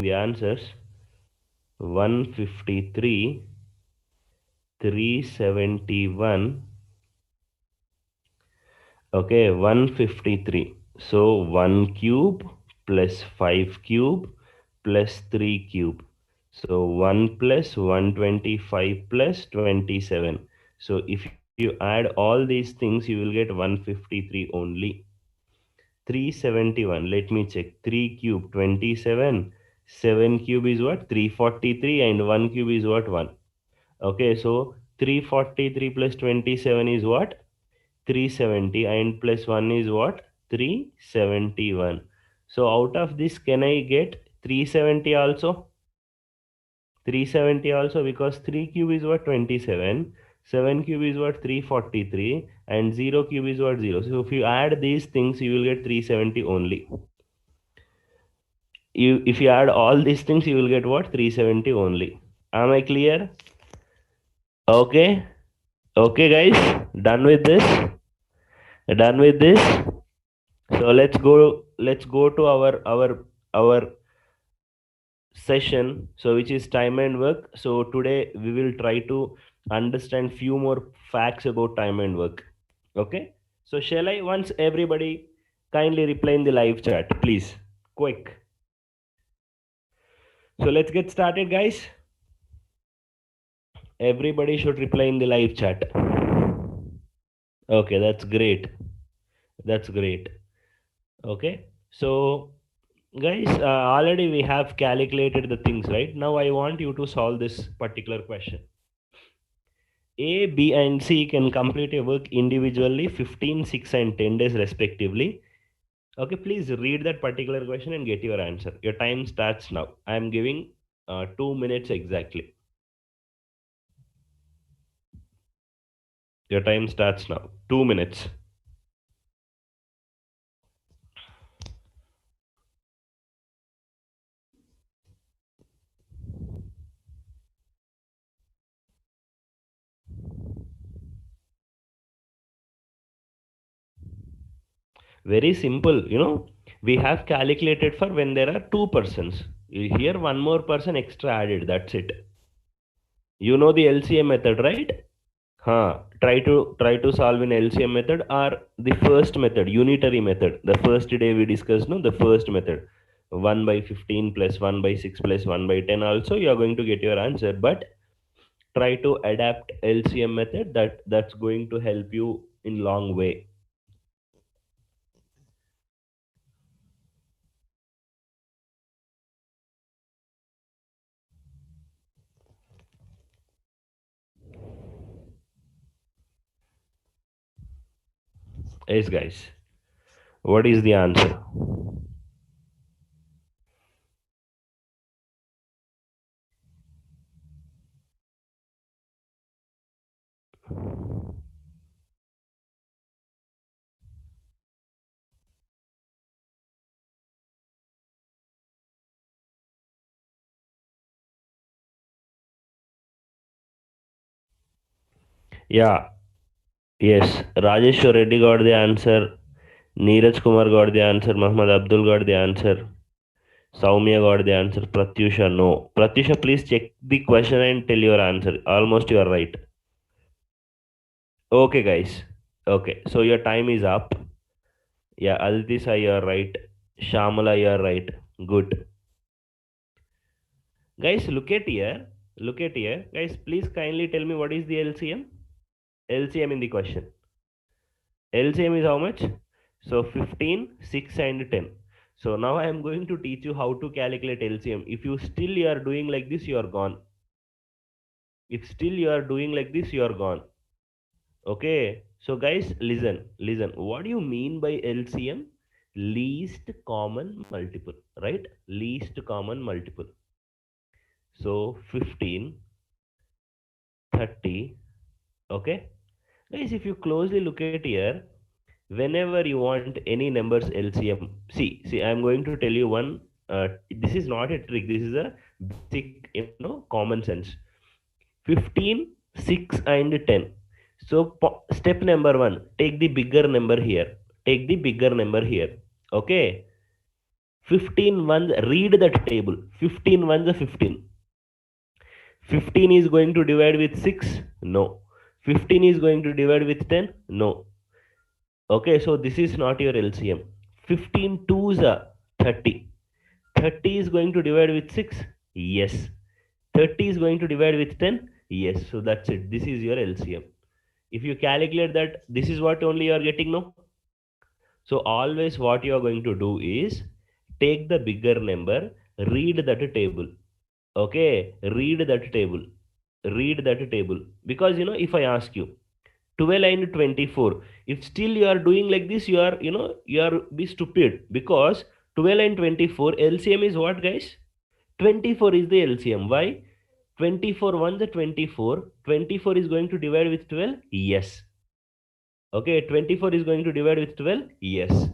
the answers. 153, 371. Okay, 153. So 1 cube plus 5 cube plus 3 cube. So 1 plus 125 plus 27. So if you add all these things, you will get 153 only. 371. Let me check. 3 cube 27. 7 cube is what? 343, and 1 cube is what? 1. Okay, so 343 plus 27 is what? 370, and plus 1 is what? 371. So out of this, can I get 370 also? 370 also, because 3 cube is what? 27. 7 cube is what? 343, and 0 cube is what? 0. So if you add these things, you will get 370 only. If you add all these things, you will get what? 370 only. Am I clear? Okay. Okay, guys. Done with this. Done with this. So let's go to our session, so which is time and work. So today we will try to understand few more facts about time and work. Okay, so shall I once everybody kindly reply in the live chat, please, quick. So let's get started, guys. Everybody should reply in the live chat. Okay, that's great. That's great. Okay, so guys, already we have calculated the things, right? Now I want you to solve this particular question. A, B, and C can complete a work individually 15, 6, and 10 days respectively. Okay, please read that particular question and get your answer. Your time starts now. I am giving 2 minutes exactly. Your time starts now. 2 minutes. Very simple, we have calculated for when there are two persons. Here, one more person extra added. That's it. You know the LCM method, right? Try to solve in LCM method or the first method, unitary method. The first day we discussed, no, the first method, 1 by 15 plus 1 by 6 plus 1 by 10. Also, you are going to get your answer. But try to adapt LCM method. That's going to help you in long way. Yes, guys. What is the answer? Yeah. Yes. Rajeshwar Reddy got the answer. Neeraj Kumar got the answer. Muhammad Abdul got the answer. Soumya got the answer. Pratyusha, no. Pratyusha, please check the question and tell your answer. Almost you are right. Okay, guys. Okay, so your time is up. Yeah, Aldisa, you are right. Shamala, you are right. Good. Guys, look at here. Look at here. Guys, please kindly tell me what is the LCM? LCM in the question. LCM is how much? So 15, 6, and 10. So now I am going to teach you how to calculate LCM. If you still you are doing like this, you are gone. If still you are doing like this, you are gone. Okay, so guys, listen. What do you mean by LCM? Least common multiple, right? Least common multiple. So 15, 30. Okay, guys, if you closely look at here, whenever you want any numbers LCM, see, I'm going to tell you one. This is not a trick. This is a basic, common sense. 15, 6, and 10. So step number 1, take the bigger number here. Take the bigger number here. Okay. 15 ones, read that table. 15 ones are 15. 15 is going to divide with 6? No. 15 is going to divide with 10? No. Okay, so this is not your LCM. 15 twos are 30. 30 is going to divide with 6? Yes. 30 is going to divide with 10? Yes. So that's it. This is your LCM. If you calculate that, this is what only you are getting now. So always what you are going to do is take the bigger number, read that table. Okay, read that table. Read that table. Because if I ask you 12 and 24, if still you are doing like this, you are be stupid, because 12 and 24 LCM is what, guys? 24 is the LCM. Why? 24 1 the 24. 24 is going to divide with 12? Yes. Okay, 24 is going to divide with 12? Yes.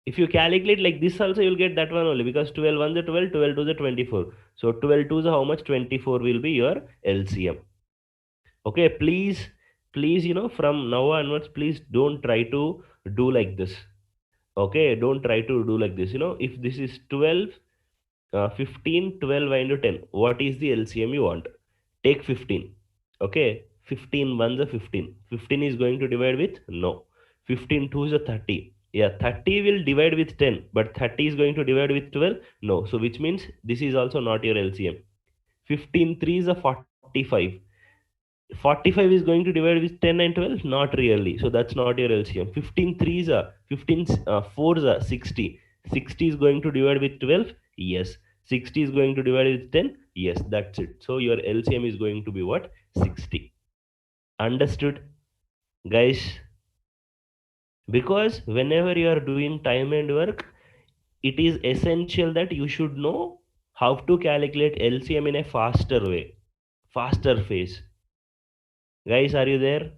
If you calculate like this also, you'll get that one only, because 12 1 the 12, 12 2 the 24. So 12 2 is how much? 24 will be your LCM. Okay, please, from now onwards, please don't try to do like this. Okay, don't try to do like this. If this is 12, 15, 12 and 10, what is the LCM you want? Take 15. Okay, 15 ones are 15. 15 is going to divide with? No. 15 twos are 30. Yeah, 30 will divide with 10, but 30 is going to divide with 12? No. So which means this is also not your LCM. 15 threes are 45. 45 is going to divide with 10 and 12? Not really. So that's not your LCM. 15 threes are 15 fours are 60. 60 is going to divide with 12? Yes. 60 is going to divide with 10? Yes, that's it. So your LCM is going to be what? 60. Understood, guys? Because whenever you are doing time and work, it is essential that you should know how to calculate LCM in a faster way, faster phase. Guys, are you there?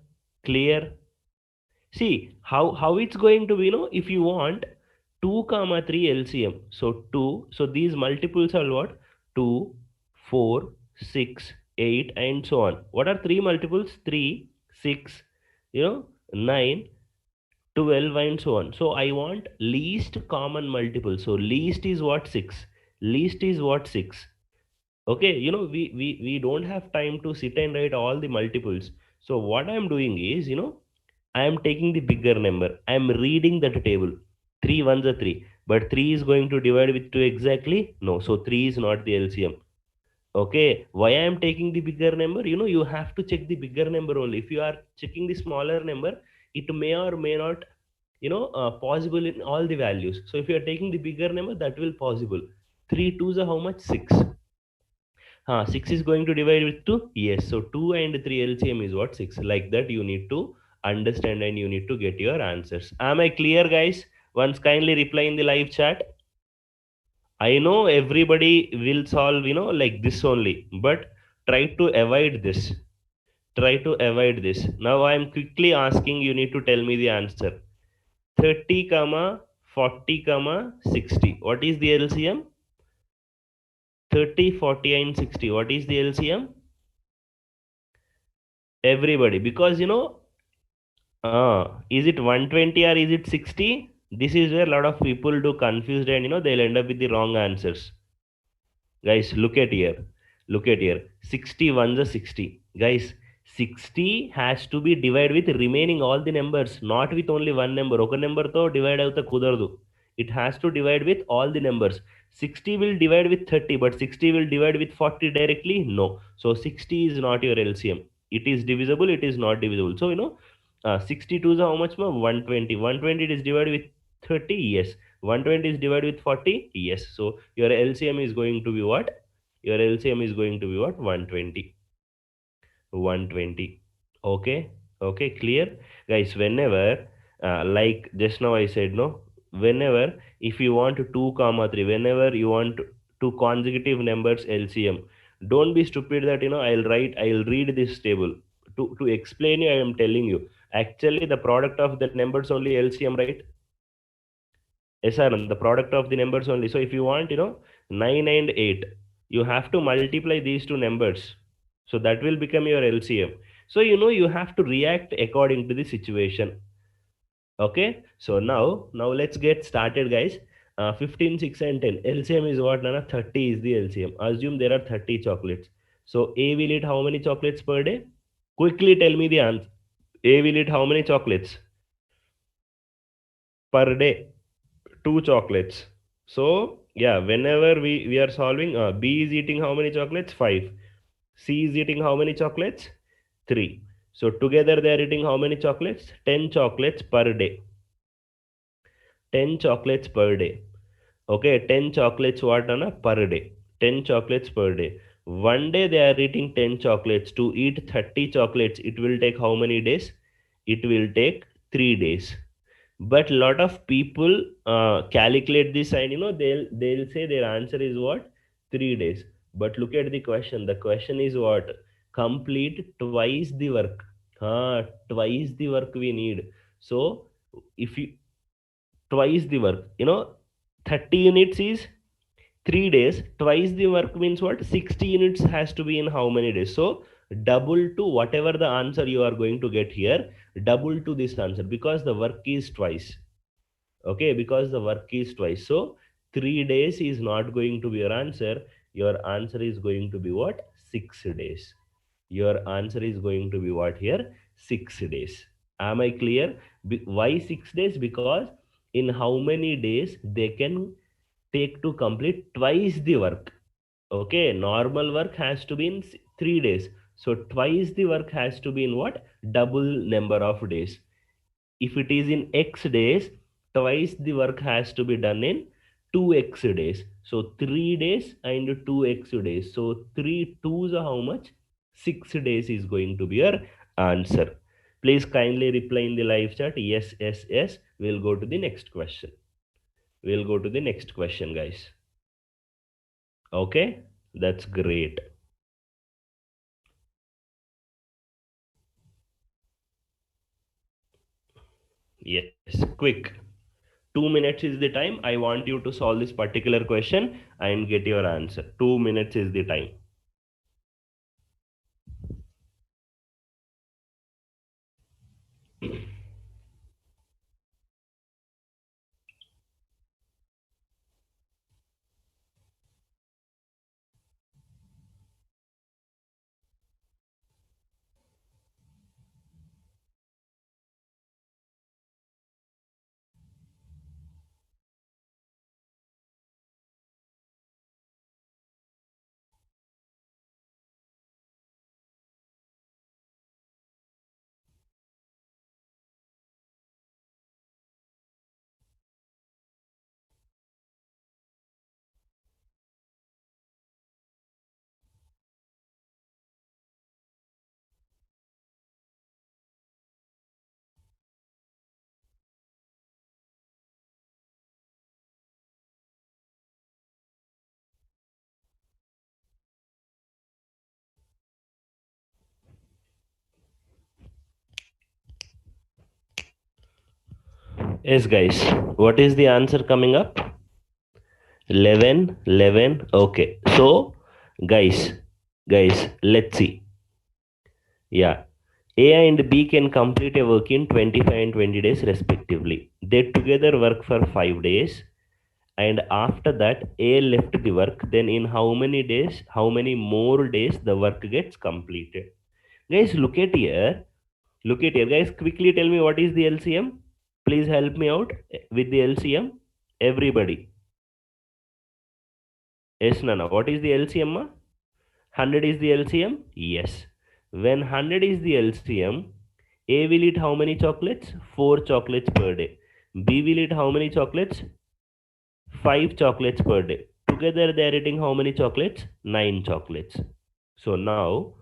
Clear? See how it's going to be, if you want 2 comma 3 LCM. So 2, so these multiples are what? 2, 4, 6, 8 and so on. What are 3 multiples? 3, 6, 9, 12 and so on. So I want least common multiple. So least is what? 6. Least is what? 6. Okay, we don't have time to sit and write all the multiples. So what I'm doing is, I am taking the bigger number. I am reading that table. 3 ones are 3. But 3 is going to divide with 2 exactly? No. So 3 is not the LCM. Okay. Why I am taking the bigger number? You have to check the bigger number only. If you are checking the smaller number, it may or may not, possible in all the values. So if you are taking the bigger number, that will possible. 3 twos are how much? 6. 6 is going to divide with 2? Yes. So 2 and 3 LCM is what? 6. Like that, you need to understand and you need to get your answers. Am I clear, guys? Once kindly reply in the live chat. I know everybody will solve, like this only, but try to avoid this. Try to avoid this. Now I am quickly asking, you need to tell me the answer. 30 comma 40 comma 60. What is the LCM? 30, 40 and 60. What is the LCM? Everybody, because is it 120 or is it 60? This is where a lot of people do confused and they'll end up with the wrong answers. Guys, look at here. Look at here. 61 is 60. Guys, 60 has to be divided with remaining all the numbers, not with only one number. Oka number to divide out the kudardu. It has to divide with all the numbers. 60 will divide with 30, but 60 will divide with 40 directly? No. So 60 is not your LCM. It is divisible, it is not divisible. So 62 is how much more? 120. 120 is divided with 30? Yes. 120 is divided with 40? Yes. So your LCM is going to be what? Your LCM is going to be what? 120. 120. Okay. Okay. Clear? Guys, whenever, like just now I said, no, whenever, if you want 2 comma 3, whenever you want two consecutive numbers LCM, don't be stupid that, I'll read this table. To explain you, I am telling you. Actually, the product of the numbers only LCM, right? Yes, sir. The product of the numbers only. So if you want, 9 and 8, you have to multiply these two numbers. So that will become your LCM. So, you have to react according to the situation. Okay. So now let's get started, guys. 15, 6 and 10. LCM is what, Nana? 30 is the LCM. Assume there are 30 chocolates. So A will eat how many chocolates per day? Quickly tell me the answer. A will eat how many chocolates per day? Two chocolates. So yeah, whenever we are solving, B is eating how many chocolates? Five. C is eating how many chocolates? Three. So together they are eating how many chocolates? 10 chocolates per day. 10 chocolates per day. Okay, 10 chocolates what, Anna? Per day. 10 chocolates per day. One day they are eating 10 chocolates. To eat 30 chocolates, it will take how many days? It will take 3 days. But lot of people calculate this, and they'll say their answer is what? 3 days. But look at the question. The question is what? Complete twice the work. Twice the work we need. So if you twice the work, 30 units is 3 days. Twice the work means what? 60 units has to be in how many days? So double to whatever the answer you are going to get here, double to this answer, because the work is twice. Okay, because the work is twice. So 3 days is not going to be your answer. Your answer is going to be what? 6 days. Your answer is going to be what here? 6 days. Am I clear? Why 6 days? Because in how many days they can take to complete twice the work. Okay, normal work has to be in 3 days. So twice the work has to be in what? Double number of days. If it is in x days, twice the work has to be done in 2x days. So 3 days and 2x days. So 3 twos are how much? 6 days is going to be your answer. Please kindly reply in the live chat yes, yes, yes. We'll go to the next question. We'll go to the next question, guys. Okay, that's great. Yes, quick. 2 minutes is the time. I want you to solve this particular question and get your answer. 2 minutes is the time. Yes, guys. What is the answer coming up? 11, 11. Okay. So, guys, let's see. Yeah. A and B can complete a work in 25 and 20 days respectively. They together work for 5 days, and after that A left the work. Then in how many days, how many more days the work gets completed? Guys, look at here. Look at here, guys. Quickly tell me what is the LCM. Please help me out with the LCM. Everybody. Yes, Nana. What is the LCM? 100 is the LCM? Yes. When 100 is the LCM, A will eat how many chocolates? 4 chocolates per day. B will eat how many chocolates? 5 chocolates per day. Together they are eating how many chocolates? 9 chocolates. So now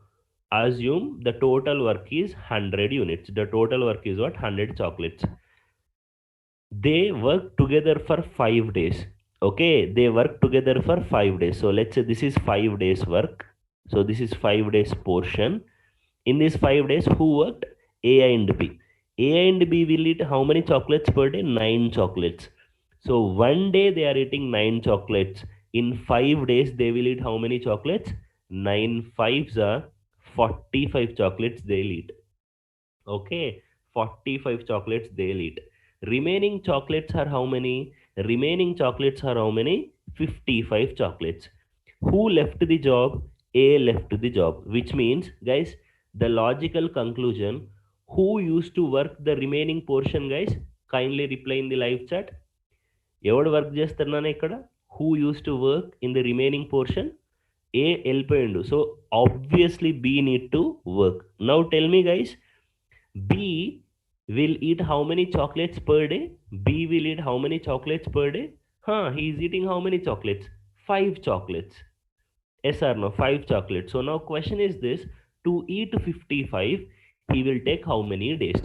assume the total work is 100 units. The total work is what? 100 chocolates. They work together for 5 days. Okay, they work together for 5 days. So let's say this is 5 days work. So this is 5 days portion. In these 5 days, who worked? A and B. A and B will eat how many chocolates per day? 9 chocolates. So one day they are eating 9 chocolates. In 5 days, they will eat how many chocolates? 9 fives are 45 chocolates they'll eat. Okay, 45 chocolates they'll eat. Remaining chocolates are how many? Remaining chocolates are how many? 55 chocolates. Who left the job? A left the job, which means, guys, the logical conclusion, who used to work the remaining portion, guys? Kindly reply in the live chat. ఎవడు work చేస్తున్నాను ఇక్కడ? Who used to work in the remaining portion? A వెళ్ళిపోయిండు. So obviously B need to work. Now tell me, guys, B will eat how many chocolates per day? B will eat how many chocolates per day? He is eating how many chocolates? 5 chocolates. Yes or no? 5 chocolates. So now question is this: to eat 55, he will take how many days?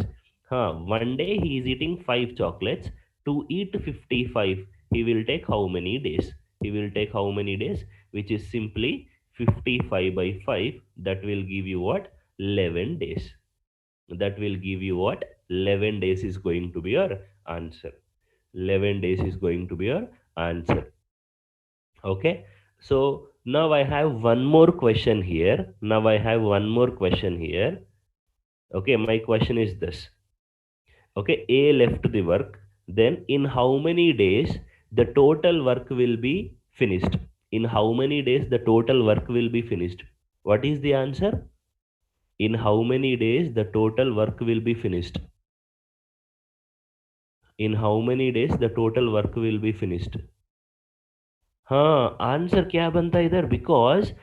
One day he is eating 5 chocolates. To eat 55, he will take how many days? He will take how many days? Which is simply 55 by 5. That will give you what? 11 days. That will give you what? 11 days is going to be your answer. 11 days is going to be your answer. Okay, so now I have one more question here. Okay, my question is this. Okay, A left the work, then in how many days the total work will be finished? In how many days the total work will be finished? What is the answer? In how many days the total work will be finished? In how many days the total work will be finished? Answer क्या बनता है इधर? Because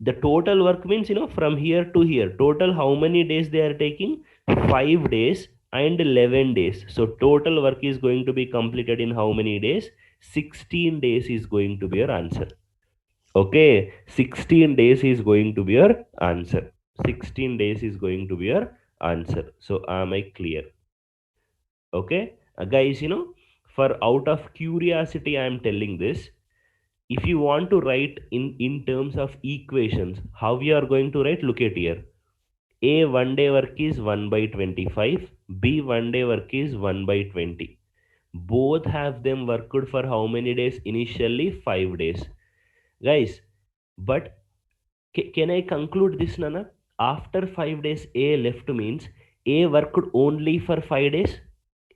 the total work means, from here to here, total how many days they are taking? 5 days and 11 days. So total work is going to be completed in how many days? 16 days is going to be your answer. Okay, 16 days is going to be your answer. 16 days is going to be your answer. So am I clear? Okay, guys, for out of curiosity I am telling this. If you want to write in terms of equations, how we are going to write? Look at here. A one day work is 1 by 25. B one day work is 1 by 20. Both have them worked for how many days? Initially 5 days, guys. But can I conclude this, Nana? After 5 days A left means A worked only for 5 days.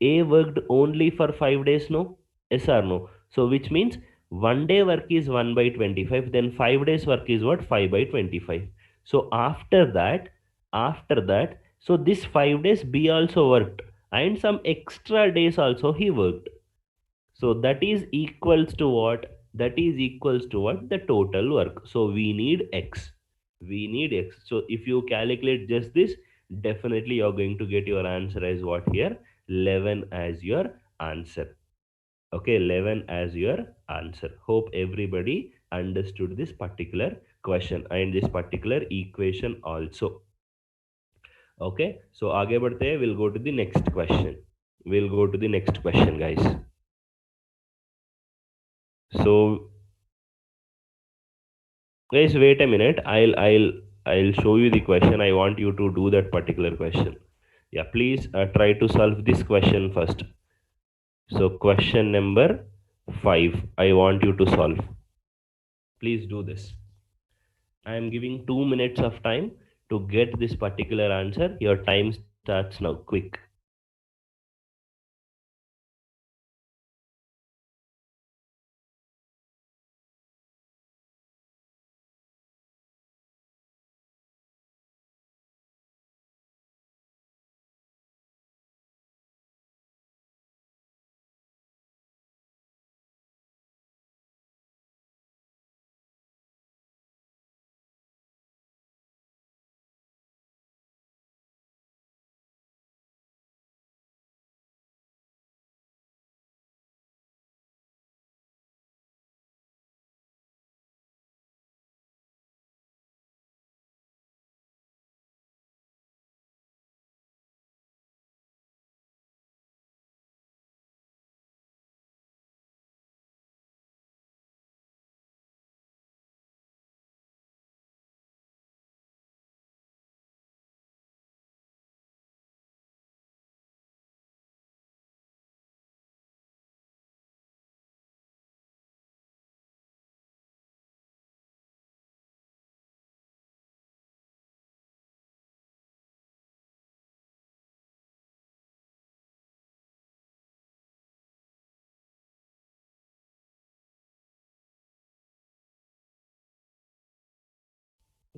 A worked only for 5 days, no? Yes or no? So which means one day work is 1 by 25, then 5 days work is what? 5 by 25. So after that, so this 5 days B also worked, and some extra days also he worked. So that is equals to what? That is equals to what? The total work. So we need X. We need X. So if you calculate just this, definitely you're going to get your answer as what here? 11 as your answer. Okay, 11 as your answer. Hope everybody understood this particular question and this particular equation also. Okay, so आगे बढ़ते हैं. We'll go to the next question. We'll go to the next question, guys. So guys, wait a minute. I'll show you the question. I want you to do that particular question. Yeah, please try to solve this question first. So question number 5, I want you to solve. Please do this. I am giving 2 minutes of time to get this particular answer. Your time starts now. Quick.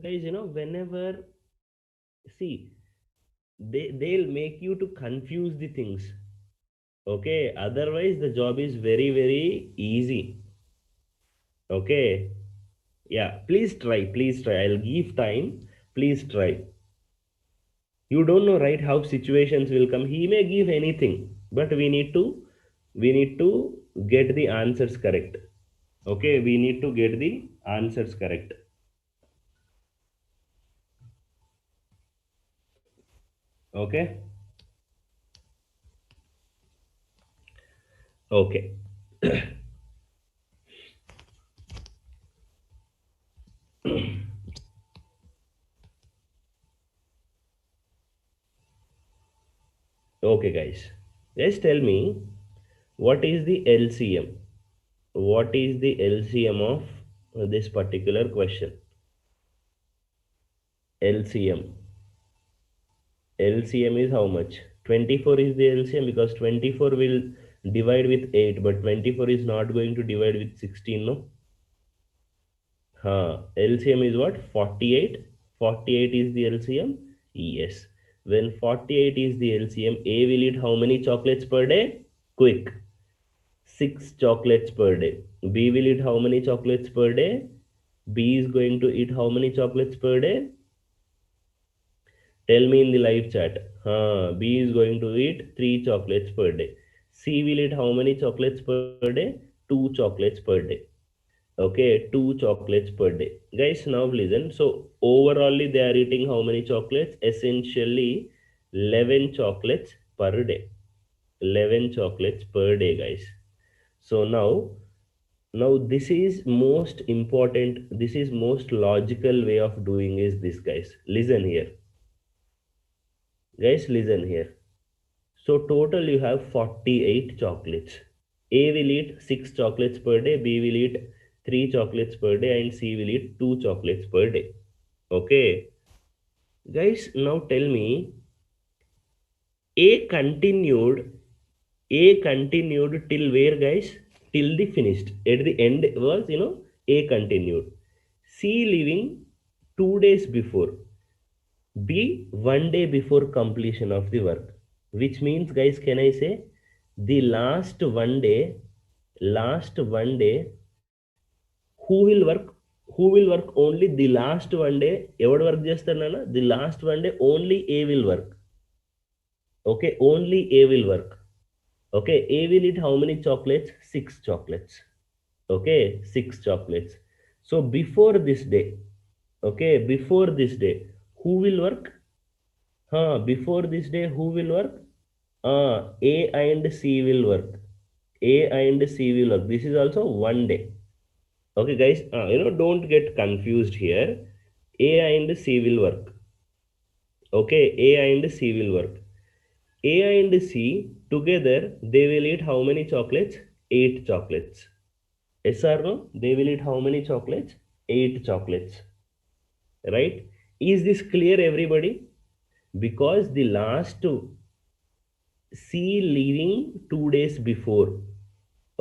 Guys, whenever, see, they'll make you to confuse the things. Okay, otherwise the job is very, very easy. Okay, yeah, please try. I'll give time. Please try. You don't know, right, how situations will come. He may give anything, but we need to get the answers correct. Okay, we need to get the answers correct. Okay. Okay. Okay, guys, just tell me, what is the LCM? What is the LCM of this particular question? LCM. LCM is how much? 24 is the LCM, because 24 will divide with 8, but 24 is not going to divide with 16, no? LCM is what? 48. 48 is the LCM? Yes. When 48 is the LCM, A will eat how many chocolates per day? Quick. 6 chocolates per day. B will eat how many chocolates per day? B is going to eat how many chocolates per day? Tell me in the live chat. B is going to eat 3 chocolates per day. C will eat how many chocolates per day? 2 chocolates per day. Okay, 2 chocolates per day. Guys, now listen. So, overallly, they are eating how many chocolates? Essentially, 11 chocolates per day. 11 chocolates per day, guys. So, now this is most important, this is most logical way of doing is this, guys. Listen here. Guys, listen here. So total you have 48 chocolates. A will eat 6 chocolates per day, B will eat 3 chocolates per day, and C will eat 2 chocolates per day. Okay. Guys, now tell me, A continued, A continued till where, guys? Till the finished. At the end was, A continued. C leaving 2 days before. B 1 day before completion of the work. Which means, guys, can I say the last one day, who will work? Who will work only the last 1 day? ఎవడు work చేస్తాడన్నా? The last 1 day only A will work. Okay, only A will work. Okay, A will eat how many chocolates? 6 chocolates. Okay, 6 chocolates. So before this day, okay, before this day, who will work? Before this day, who will work? A and C will work. A and C will work. This is also 1 day. Okay, guys, don't get confused here. A and C will work. Okay, A and C will work. A and C together, they will eat how many chocolates? 8 chocolates. Yes or no? They will eat how many chocolates? 8 chocolates. Right? Is this clear, everybody? Because the last C leaving 2 days before.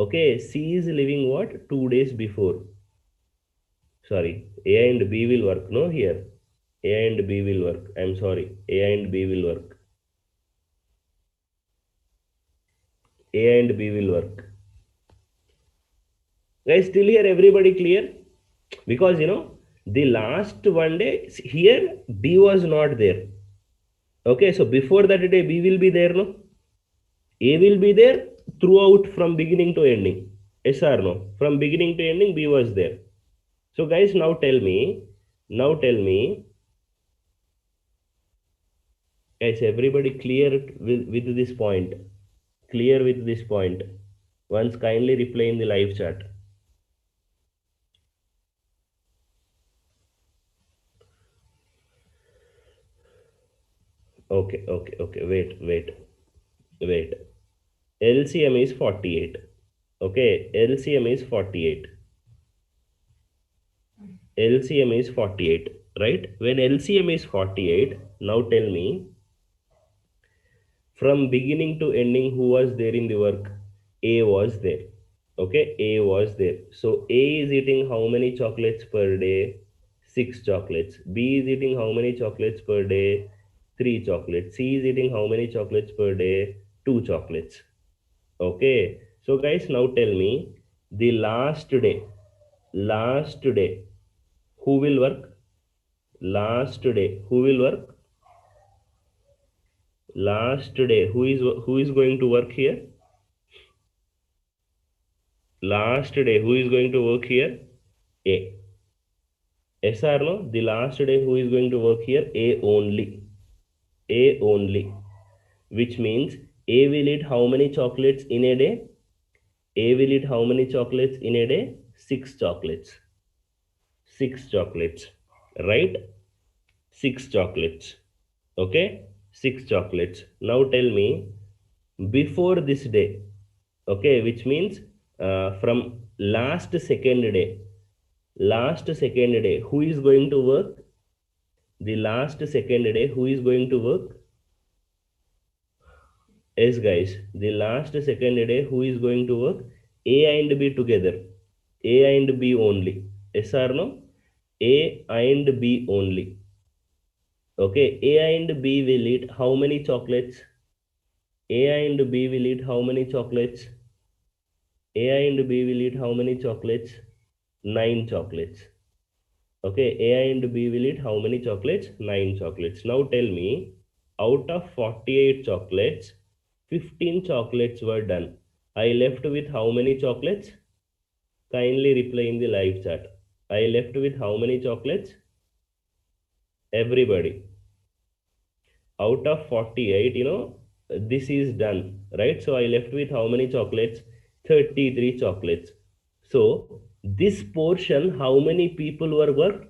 Okay, C is leaving what? 2 days before. Sorry, A and B will work. No, here. A and B will work. I'm sorry. A and B will work. A and B will work. Guys, still here, everybody clear? Because, the last 1 day, here, B was not there. Okay, so before that day, B will be there, no? A will be there throughout from beginning to ending. Yes or no? From beginning to ending, B was there. So, guys, now tell me, guys, everybody clear with this point? Clear with this point? Once kindly reply in the live chat. Okay. Wait. LCM is 48. Okay, LCM is 48. LCM is 48, right? When LCM is 48, now tell me, from beginning to ending, who was there in the work? A was there. Okay, A was there. So A is eating how many chocolates per day? 6 chocolates. B is eating how many chocolates per day? 3 chocolates. C is eating how many chocolates per day? 2 chocolates. Okay. So guys, now tell me the last day, who will work? Last day, who will work? Last day, who is going to work here? Last day, who is going to work here? A. Yes or no? The last day, who is going to work here? A only. A only. Which means A will eat how many chocolates in a day? A will eat how many chocolates in a day? 6 chocolates. 6 chocolates. Right? 6 chocolates. Okay? 6 chocolates. Now tell me, before this day, okay, which means from last second day, who is going to work? The last second day, who is going to work? Yes, guys, the last second day, who is going to work? A and B together. A and B only. Yes or no? A and B only. Okay, A and B will eat how many chocolates? A and B will eat how many chocolates? A and B will eat how many chocolates? 9 chocolates. Okay, A and B will eat how many chocolates? 9 chocolates. Now tell me, out of 48 chocolates, 15 chocolates were done. I left with how many chocolates? Kindly reply in the live chat. I left with how many chocolates? Everybody. Out of 48, this is done, right? So I left with how many chocolates? 33 chocolates. So this portion, how many people were worked?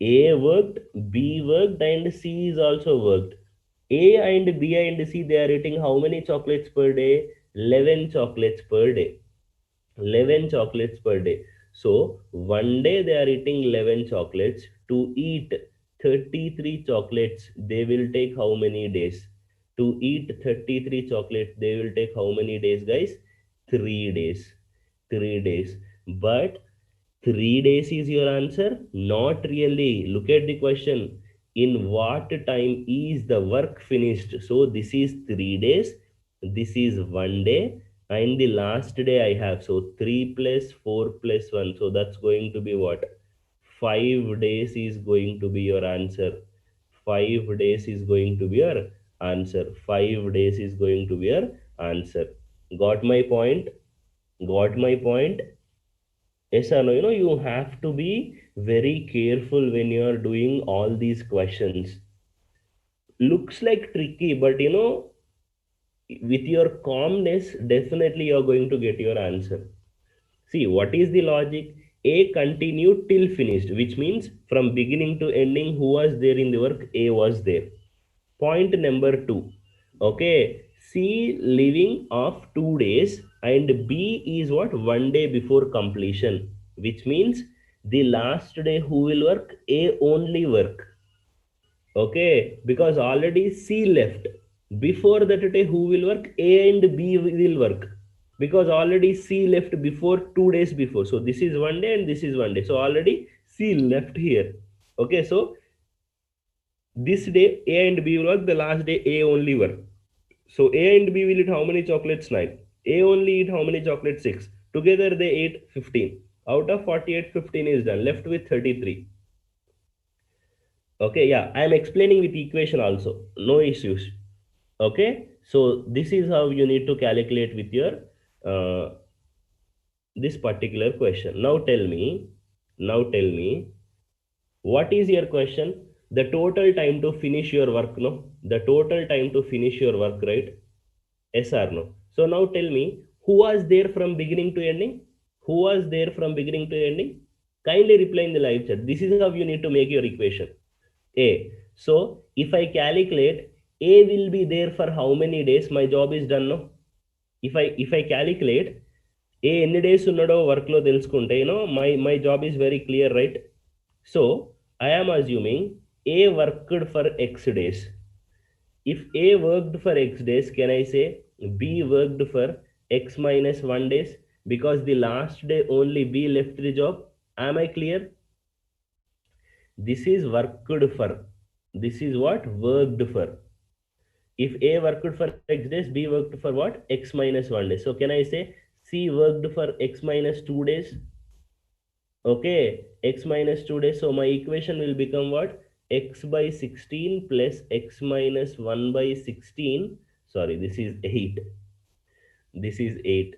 A worked, B worked, and C is also worked. A and B and C, they are eating how many chocolates per day? 11 chocolates per day. 11 chocolates per day. So one day they are eating 11 chocolates. To eat 33 chocolates, they will take how many days? To eat 33 chocolates, they will take how many days, guys? 3 days. 3 days. But 3 days is your answer? Not really. Look at the question. In what time is the work finished? So this is 3 days. This is 1 day. And the last day I have. So 3 plus 4 plus 1. So that's going to be what? 5 days is going to be your answer. 5 days is going to be your answer. 5 days is going to be your answer. Got my point? Got my point? Yes or no? You have to be very careful when you are doing all these questions. Looks like tricky, but with your calmness, definitely you're going to get your answer. See, what is the logic? A continued till finished, which means from beginning to ending, who was there in the work? A was there. Point number two. Okay, C living of 2 days and B is what? 1 day before completion, which means the last day who will work? A only work. Okay, because already C left. Before that day, who will work? A and B will work. Because already C left before 2 days before. So this is 1 day and this is 1 day. So already C left here. Okay, so this day A and B will work, the last day A only work. So A and B will eat how many chocolates? 9. A only eat how many chocolates? 6. Together they ate 15. Out of 48, 15 is done. Left with 33. Okay, yeah, I am explaining with equation also. No issues. Okay, so this is how you need to calculate with your this particular question. Now tell me, what is your question? The total time to finish your work, no? The total time to finish your work, right? Yes or no? So now tell me, who was there from beginning to ending? Who was there from beginning to ending? Kindly reply in the live chat. This is how you need to make your equation. A. So if I calculate, A will be there for how many days? My job is done, no? If I calculate A ఎన్ని days ఉన్నాడో వర్క్లో తెలుసుకుంటే my job is very clear, right? So I am assuming A worked for X days. If A worked for X days, can I say B worked for X minus 1 days? Because the last day only B left the job. Am I clear? This is worked for. This is what worked for. If A worked for x days, B worked for what? X minus 1 day. So can I say C worked for x minus 2 days? Okay, x minus 2 days. So my equation will become what? X by 16 plus x minus 1 by 16. Sorry, this is 8. This is 8.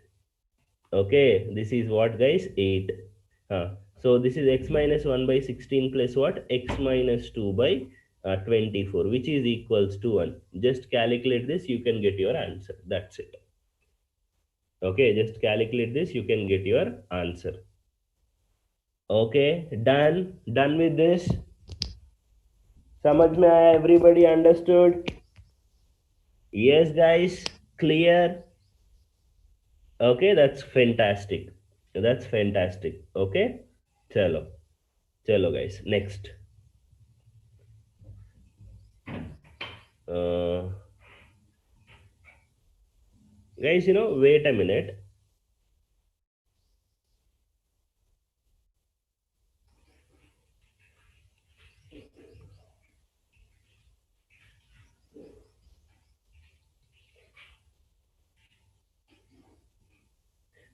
Okay, this is what, guys? 8. So this is x minus 1 by 16 plus what? X minus 2 by 24, which is equals to 1. Just calculate this, you can get your answer. That's it. Okay, just calculate this, you can get your answer. Okay, done with this. समझ में आया? Everybody understood? Yes, guys. Clear? Okay, that's fantastic. That's fantastic. Okay, chalo. Chalo, guys. Next. Uh, guys, wait a minute.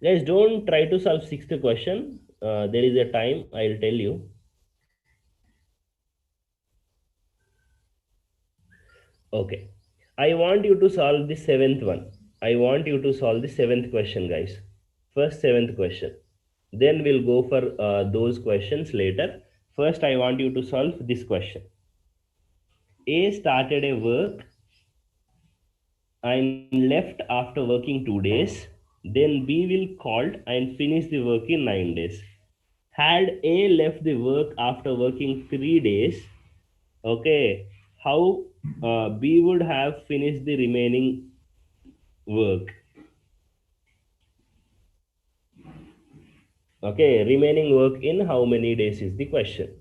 Guys, don't try to solve sixth question. There is a time, I'll tell you. Okay. I want you to solve the seventh one. I want you to solve the seventh question, guys. First seventh question. Then we'll go for those questions later. First, I want you to solve this question. A started a work and left after working 2 days. Then B will called and finish the work in 9 days. Had A left the work after working 3 days, okay, how B would have finished the remaining work? Okay, remaining work in how many days is the question.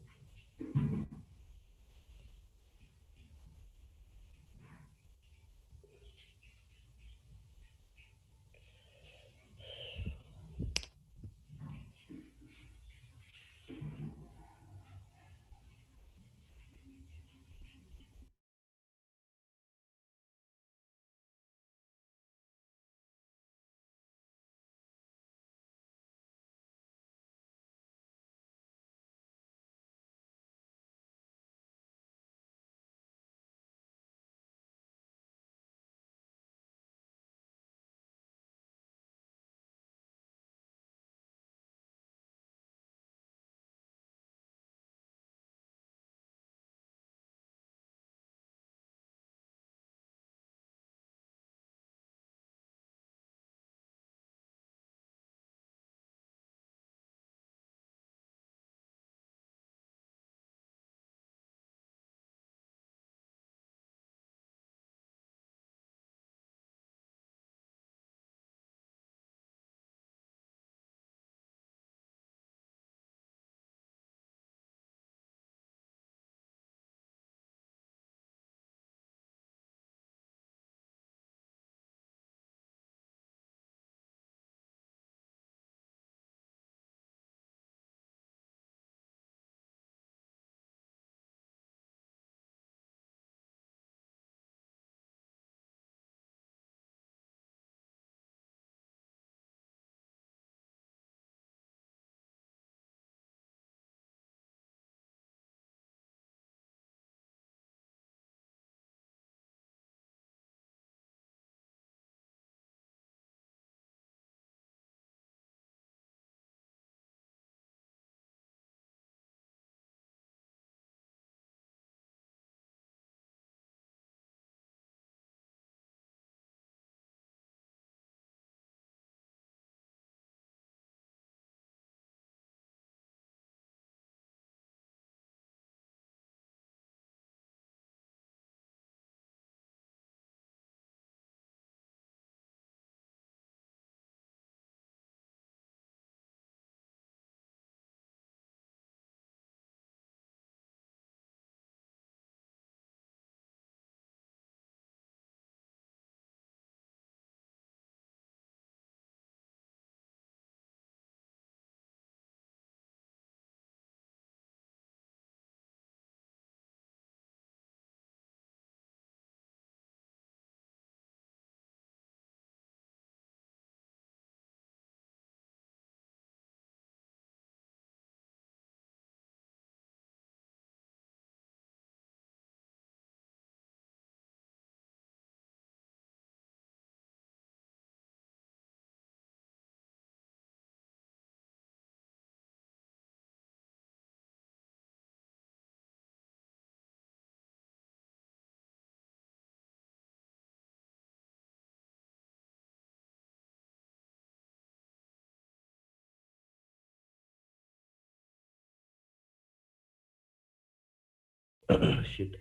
Shit.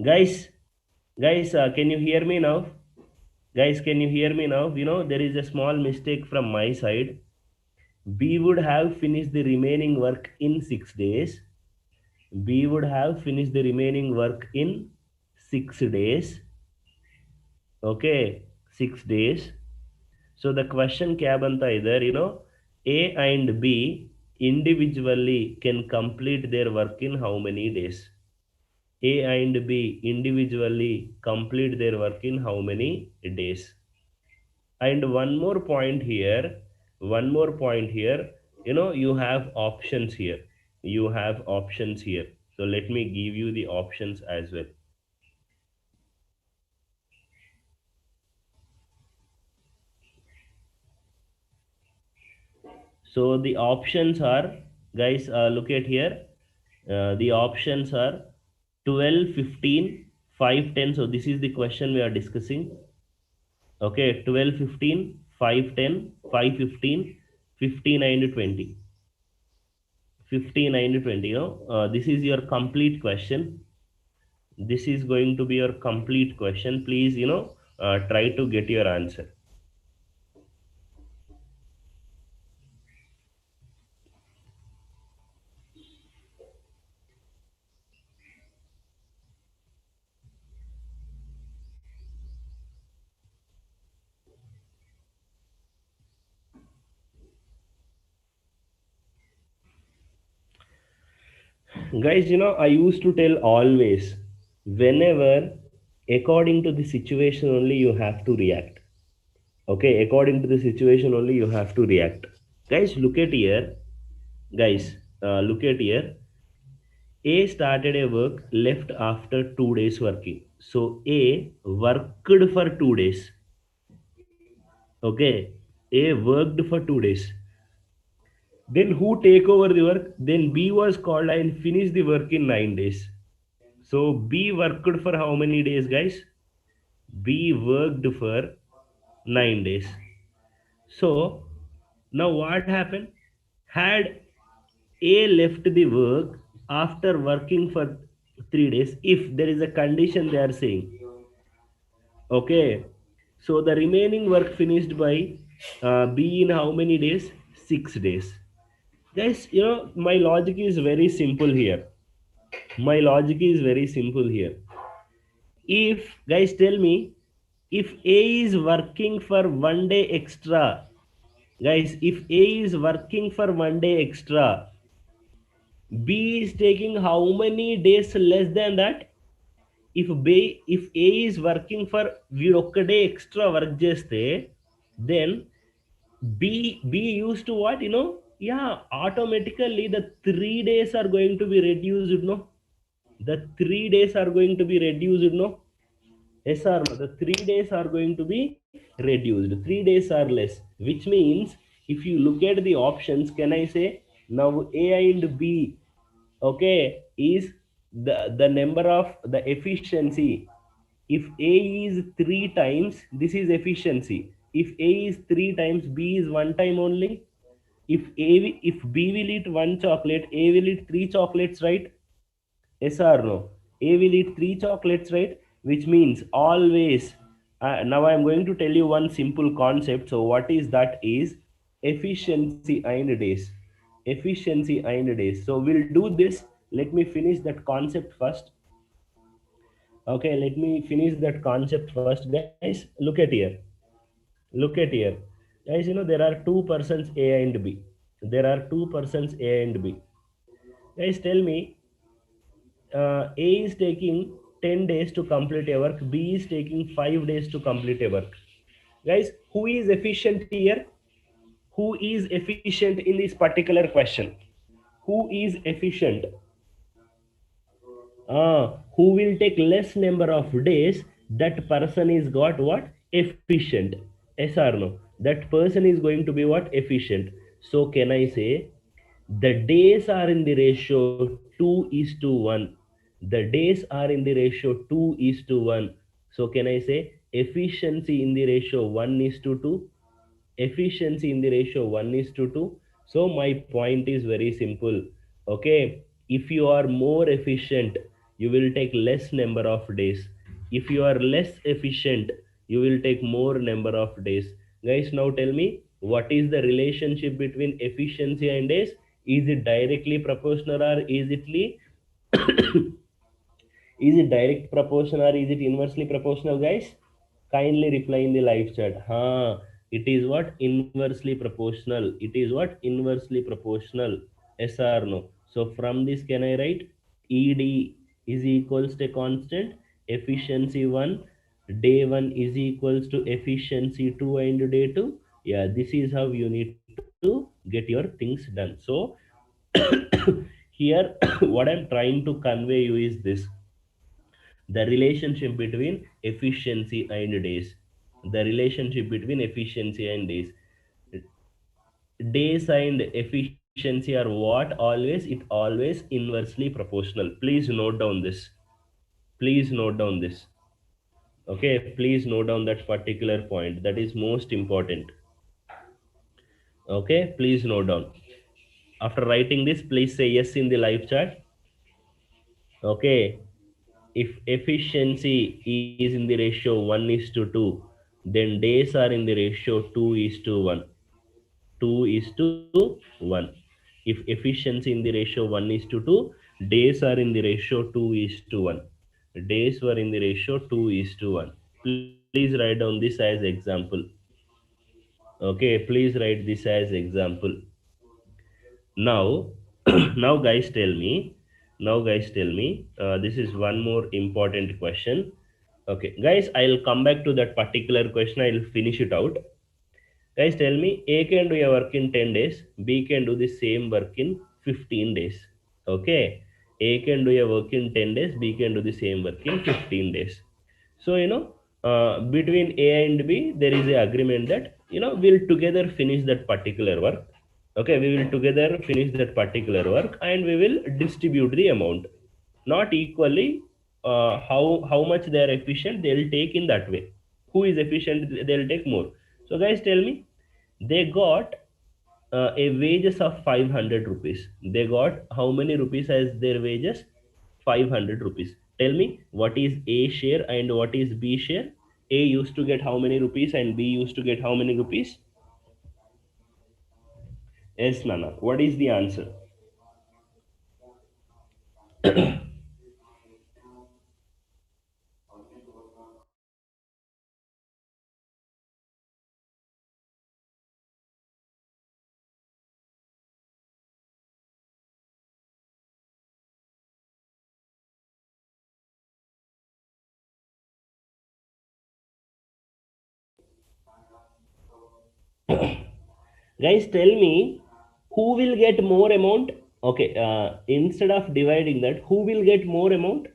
Guys, guys, can you hear me now? Guys, can you hear me now? There is a small mistake from my side. We would have finished the remaining work in 6 days. We would have finished the remaining work in 6 days. Okay, 6 days. So the question kya banta idhar, A and B individually can complete their work in how many days? A and B individually complete their work in how many days? And one more point here, you have options here. You have options here. So let me give you the options as well. So the options are, guys, look at here. The options are 12, 15, 5, 10. So this is the question we are discussing. Okay, 12, 15, 5, 10, 5, 15, 15 and 20. 15 and 20, this is your complete question. This is going to be your complete question. Please, try to get your answer. Guys, I used to tell always, whenever, according to the situation only you have to react. Okay, according to the situation only you have to react. Guys, look at here. Guys, look at here. A started a work left after 2 days working. So A worked for 2 days. Okay, A worked for 2 days. Then who take over the work? Then B was called and finished the work in 9 days. So B worked for how many days, guys? B worked for 9 days. So now what happened? Had A left the work after working for 3 days, if there is a condition they are saying, okay, so the remaining work finished by B in how many days? 6 days. Guys, my logic is very simple here. My logic is very simple here. If, guys, tell me, if A is working for 1 day extra, guys, if A is working for 1 day extra, B is taking how many days less than that? If A is working for వీడు ఒక్క extra work చేస్తే, then B used to what, yeah, automatically the 3 days are going to be reduced, no? The 3 days are going to be reduced, no? Yes or no? The 3 days are going to be reduced. 3 days are less, which means if you look at the options, can I say now A and B, okay, is the number of the efficiency. If A is 3 times, this is efficiency. If A is 3 times, B is 1 time only. If B will eat one chocolate, A will eat three chocolates, right? Yes or no? A will eat three chocolates, right? Which means always. Now I am going to tell you one simple concept. So what is that? Is efficiency and days. Efficiency and days. So we'll do this. Let me finish that concept first. Okay, let me finish that concept first, guys. Look at here. Look at here, guys. There are two persons A and B. There are two persons A and B. Guys, tell me, A is taking 10 days to complete a work, B is taking 5 days to complete a work. Guys, who is efficient here? Who is efficient in this particular question? Who is efficient? Who will take less number of days, that person is got what? Efficient. Yes or no? That person is going to be what? Efficient. So can I say the days are in the ratio 2 is to 1. The days are in the ratio 2 is to 1. So can I say efficiency in the ratio 1 is to 2? Efficiency in the ratio 1 is to 2. So my point is very simple. Okay, if you are more efficient, you will take less number of days. If you are less efficient, you will take more number of days. Guys, now tell me, what is the relationship between efficiency and days? Is it directly proportional, or is it is it direct proportion, or is it inversely proportional, guys? Kindly reply in the live chat. It is what? Inversely proportional. It is what? Inversely proportional. Yes or no? So from this, can I write ed is equals to constant efficiency 1, day 1 is equals to efficiency 2 and day 2? Yeah, this is how you need to get your things done. So here what I'm trying to convey you is this: the relationship between efficiency and days. The relationship between efficiency and days. Days and efficiency are what? Always, it always inversely proportional. Please note down this. Please note down this. Okay, please note down that particular point. That is most important. Okay, please note down. After writing this, please say yes in the live chat. Okay, if efficiency is in the ratio 1 is to 2, then days are in the ratio 2 is to 1. 2 is to 1. If efficiency in the ratio 1 is to 2, days are in the ratio 2 is to 1. Days were in the ratio 2 is to 1. Please write down this as example. Okay, please write this as example. Now, now guys tell me, this is one more important question. Okay, guys, I'll come back to that particular question. I'll finish it out. Guys, tell me, A can do a work in 10 days, B can do the same work in 15 days. Okay, A can do a work in 10 days, B can do the same work in 15 days. So, between A and B, there is a agreement that, we'll together finish that particular work. Okay, we will together finish that particular work and we will distribute the amount. Not equally, how much they are efficient, they'll take in that way. Who is efficient, they'll take more. So, guys, tell me, they got a wages of 500 rupees. They got how many rupees as their wages? 500 rupees. Tell me, what is A share and what is B share? A used to get how many rupees and B used to get how many rupees? Yes, Nana, what is the answer? Guys, tell me, who will get more amount? Okay, instead of dividing that, who will get more amount?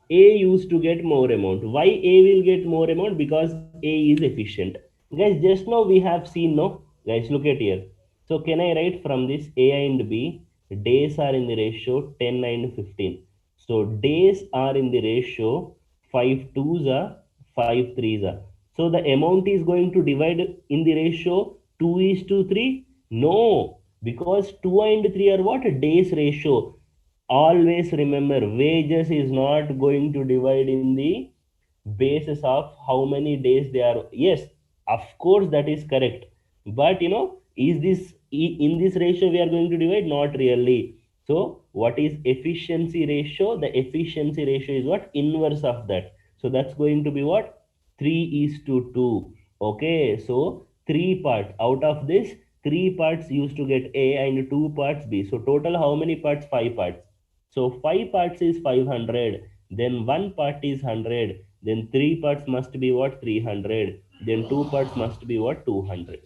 A used to get more amount. Why A will get more amount? Because A is efficient. Guys, just now we have seen, no? Guys, look at here. So can I write from this A and B? Days are in the ratio 10 and 15. So days are in the ratio 5 twos are 5 threes are. So the amount is going to divide in the ratio 2 is to 3? No, because 2 and 3 are what? Days ratio. Always remember, wages is not going to divide in the basis of how many days they are. Yes, of course, that is correct. But is this in this ratio we are going to divide? Not really. So what is efficiency ratio? The efficiency ratio is what? Inverse of that. So that's going to be what? 3 is to 2. Okay, so 3 parts out of this, 3 parts used to get A and 2 parts B. So total how many parts? 5 parts. So 5 parts is 500, then 1 part is 100, then 3 parts must be what? 300, then 2 parts must be what? 200.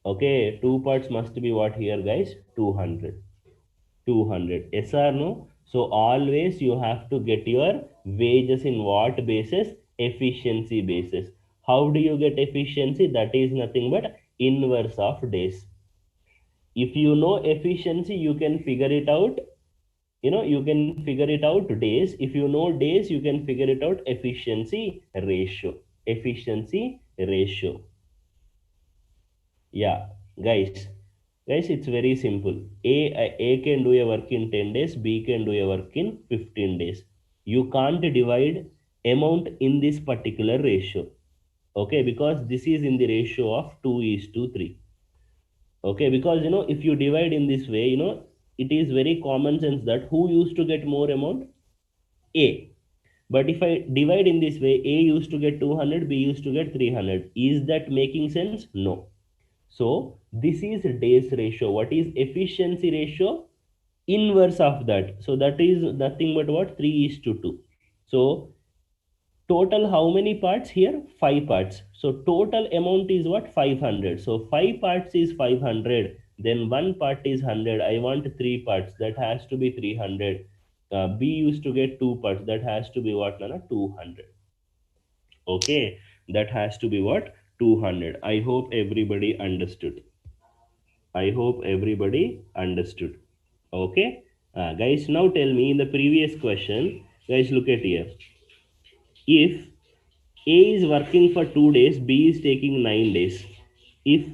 Okay, 2 parts must be what here, guys? 200. 200. Yes or no? So always you have to get your wages in what basis? Efficiency basis. How do you get efficiency? That is nothing but inverse of days. If you know efficiency, you can figure it out. You can figure it out days. If you know days, you can figure it out efficiency ratio. Yeah, guys, Guys, it's very simple. A can do a work in 10 days, B can do a work in 15 days. You can't divide amount in this particular ratio. Okay, because this is in the ratio of 2 is to 3. Okay, because if you divide in this way, it is very common sense that who used to get more amount? A. But if I divide in this way, A used to get 200, B used to get 300. Is that making sense? No. So this is days ratio. What is efficiency ratio? Inverse of that. So that is nothing but what? 3 is to 2. So total how many parts here? 5 parts. So total amount is what? 500. So 5 parts is 500. Then one part is 100. I want 3 parts. That has to be 300. B used to get 2 parts. That has to be what, Nana? 200. Okay, that has to be what? 200. I hope everybody understood. I hope everybody understood. Okay, guys, now tell me in the previous question, guys, look at here. If A is working for 2 days, B is taking 9 days. If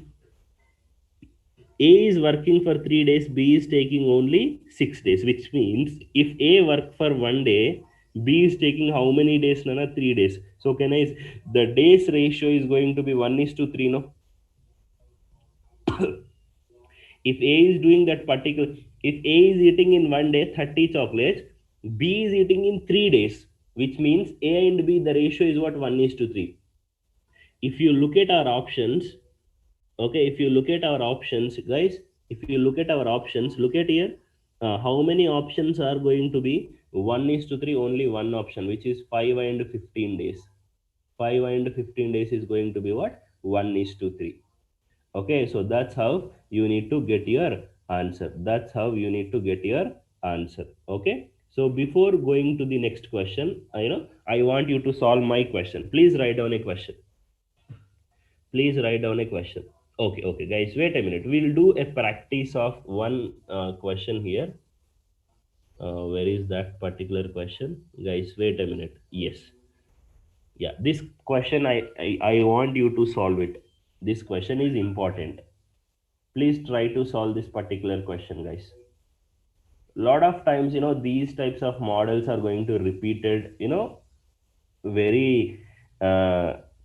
A is working for 3 days, B is taking only 6 days, which means if A work for 1 day, B is taking how many days, Nana? 3 days. So can I? The days ratio is going to be 1:3, no? If A is doing that particular, if A is eating in 1 day 30 chocolates, B is eating in 3 days, which means A and B, the ratio is what? 1:3. If you look at our options, okay, if you look at our options, guys, if you look at our options, look at here, how many options are going to be 1:3? Only one option, which is 5 and 15 days. 5 and 15 days is going to be what? 1:3. Okay, so that's how you need to get your answer. That's how you need to get your answer. Okay, so before going to the next question, I want you to solve my question. Please write down a question. Please write down a question. Okay, okay, guys, wait a minute. We'll do a practice of one question here. Where is that particular question? Guys, wait a minute. Yes. Yeah, this question I want you to solve it. This question is important. Please try to solve this particular question, guys. Lot of times, these types of models are going to repeated, very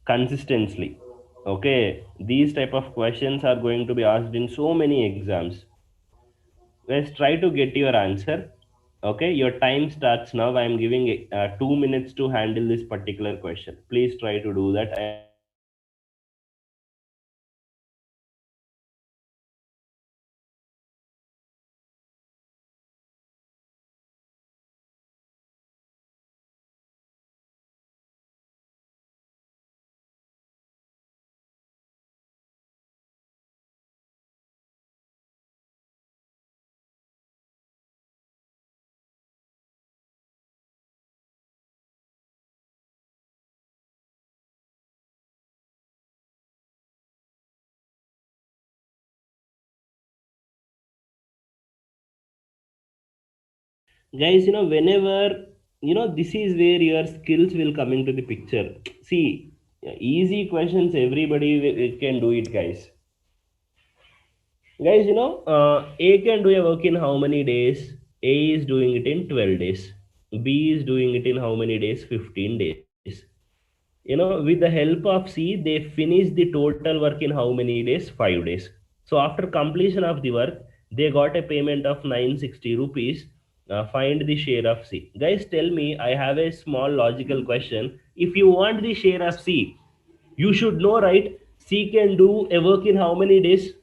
consistently. Okay, these type of questions are going to be asked in so many exams. Let's try to get your answer. Okay, your time starts now. I am giving 2 minutes to handle this particular question. Please try to do that. Guys, whenever, this is where your skills will come into the picture. See, easy questions everybody can do it, guys. Guys, A can do a work in how many days? A is doing it in 12 days. B is doing it in how many days? 15 days. With the help of C, they finish the total work in how many days? 5 days. So after completion of the work, they got a payment of 960 rupees. Find the share of C. Guys, tell me, I have a small logical question. If you want the share of C, you should know, right? C can do a work in how many days?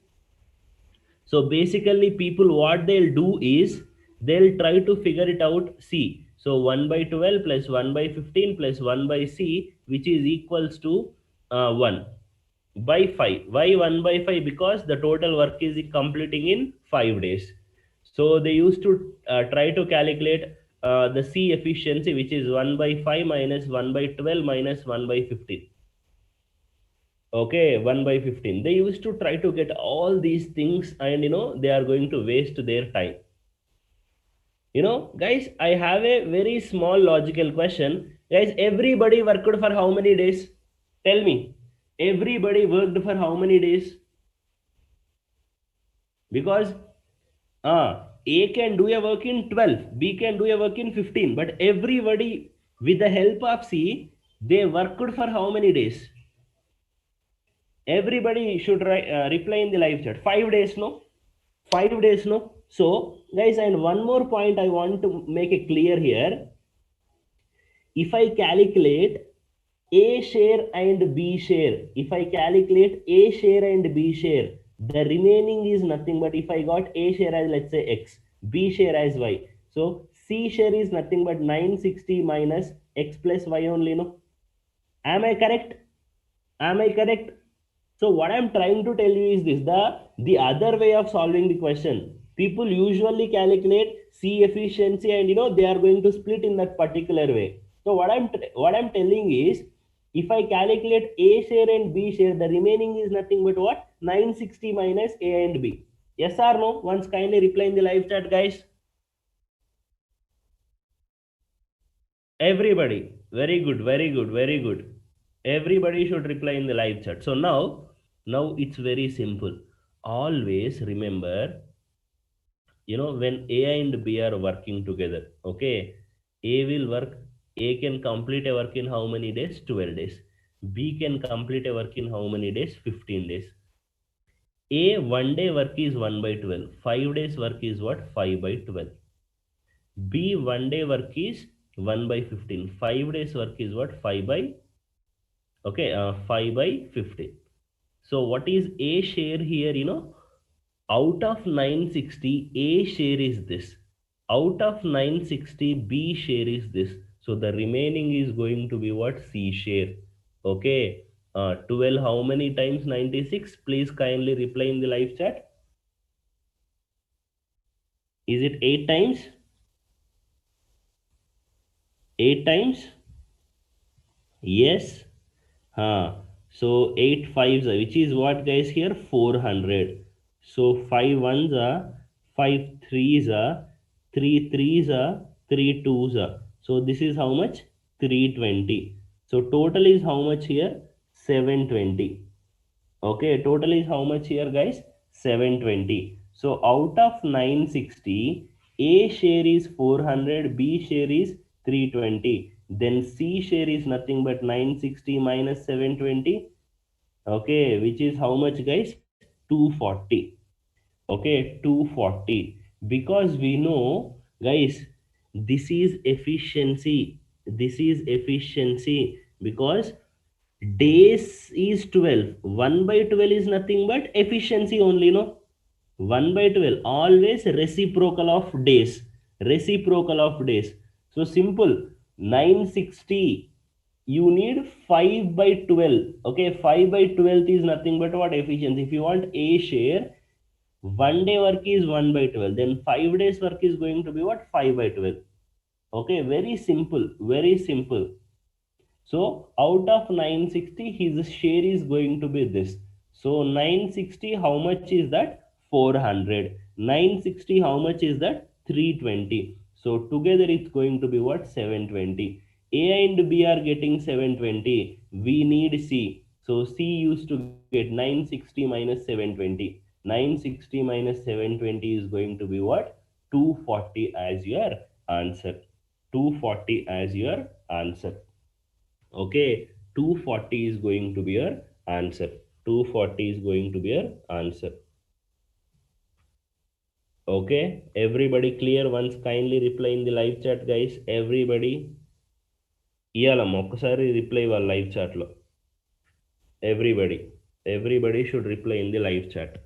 So basically, people what they'll do is they'll try to figure it out. C. So 1 by 12 plus 1 by 15 plus 1 by C, which is equals to 1 by 5. Why 1 by 5? Because the total work is completing in 5 days. So they used to try to calculate the C efficiency, which is 1 by 5 minus 1 by 12 minus 1 by 15. Okay, 1 by 15. They used to try to get all these things, and they are going to waste their time. Guys, I have a very small logical question. Guys, everybody worked for how many days? Tell me. Everybody worked for how many days? because A can do a work in 12, B can do a work in 15, but everybody with the help of C, they worked for how many days? Everybody should reply in the live chat. 5 days, no? 5 days, no? So, guys, and one more point I want to make it clear here. If I calculate A share and B share, if I calculate A share and B share, the remaining is nothing but if I got A share as, let's say, X, B share as Y. So C share is nothing but 960 minus X plus Y only, no? Am I correct? Am I correct? So what I'm trying to tell you is this: the other way of solving the question. People usually calculate C efficiency, and they are going to split in that particular way. So what I'm telling is, if I calculate A share and B share, the remaining is nothing but what? 960 minus A and B. Yes or no? Once kindly reply in the live chat, guys. Everybody, very good, very good, very good. Everybody should reply in the live chat. So now it's very simple. Always remember, when A and B are working together, okay, A will work, A can complete a work in how many days? 12 days. B can complete a work in how many days? 15 days. A 1 day work is 1 by 12. 5 days work is what? 5 by 12. B 1 day work is 1 by 15. 5 days work is what? 5 by, okay, 5 by 15. So what is A share here? Out of 960, A share is this. Out of 960, B share is this. So the remaining is going to be what? C share. Okay. 12 how many times 96? Please kindly reply in the live chat. Is it 8 times? 8 times? Yes. So 8 fives, which is what, guys, here? 400. So 5 ones are, 5 threes are, 3 threes are, 3 twos are. So this is how much? 320. So total is how much here? 720. Okay, total is how much here, guys? 720. So out of 960, A share is 400, B share is 320. Then C share is nothing but 960 minus 720. Okay, which is how much, guys? 240. Okay, 240. Because we know, guys, this is efficiency. This is efficiency because days is 12. 1 by 12 is nothing but efficiency only, no? 1 by 12 always reciprocal of days. Reciprocal of days. So simple. 960, you need 5 by 12. Okay, 5 by 12 is nothing but what? Efficiency. If you want A share, 1 day work is 1 by 12, then 5 days work is going to be what? 5 by 12. Okay, very simple, very simple. So out of 960, his share is going to be this. So 960, how much is that? 400. 960, how much is that? 320. So together it's going to be what? 720. A and B are getting 720. We need C. So C used to get 960 minus 720. 960 minus 720 is going to be what? 240 as your answer. 240 as your answer. Okay, 240 is going to be your answer. 240 is going to be your answer. Okay, everybody clear? Once kindly reply in the live chat, guys. Everybody ఇయ్యాలమ్మా ఒక్కసారి reply ఇవ్వాలి live చాట్లో. Everybody should reply in the live chat.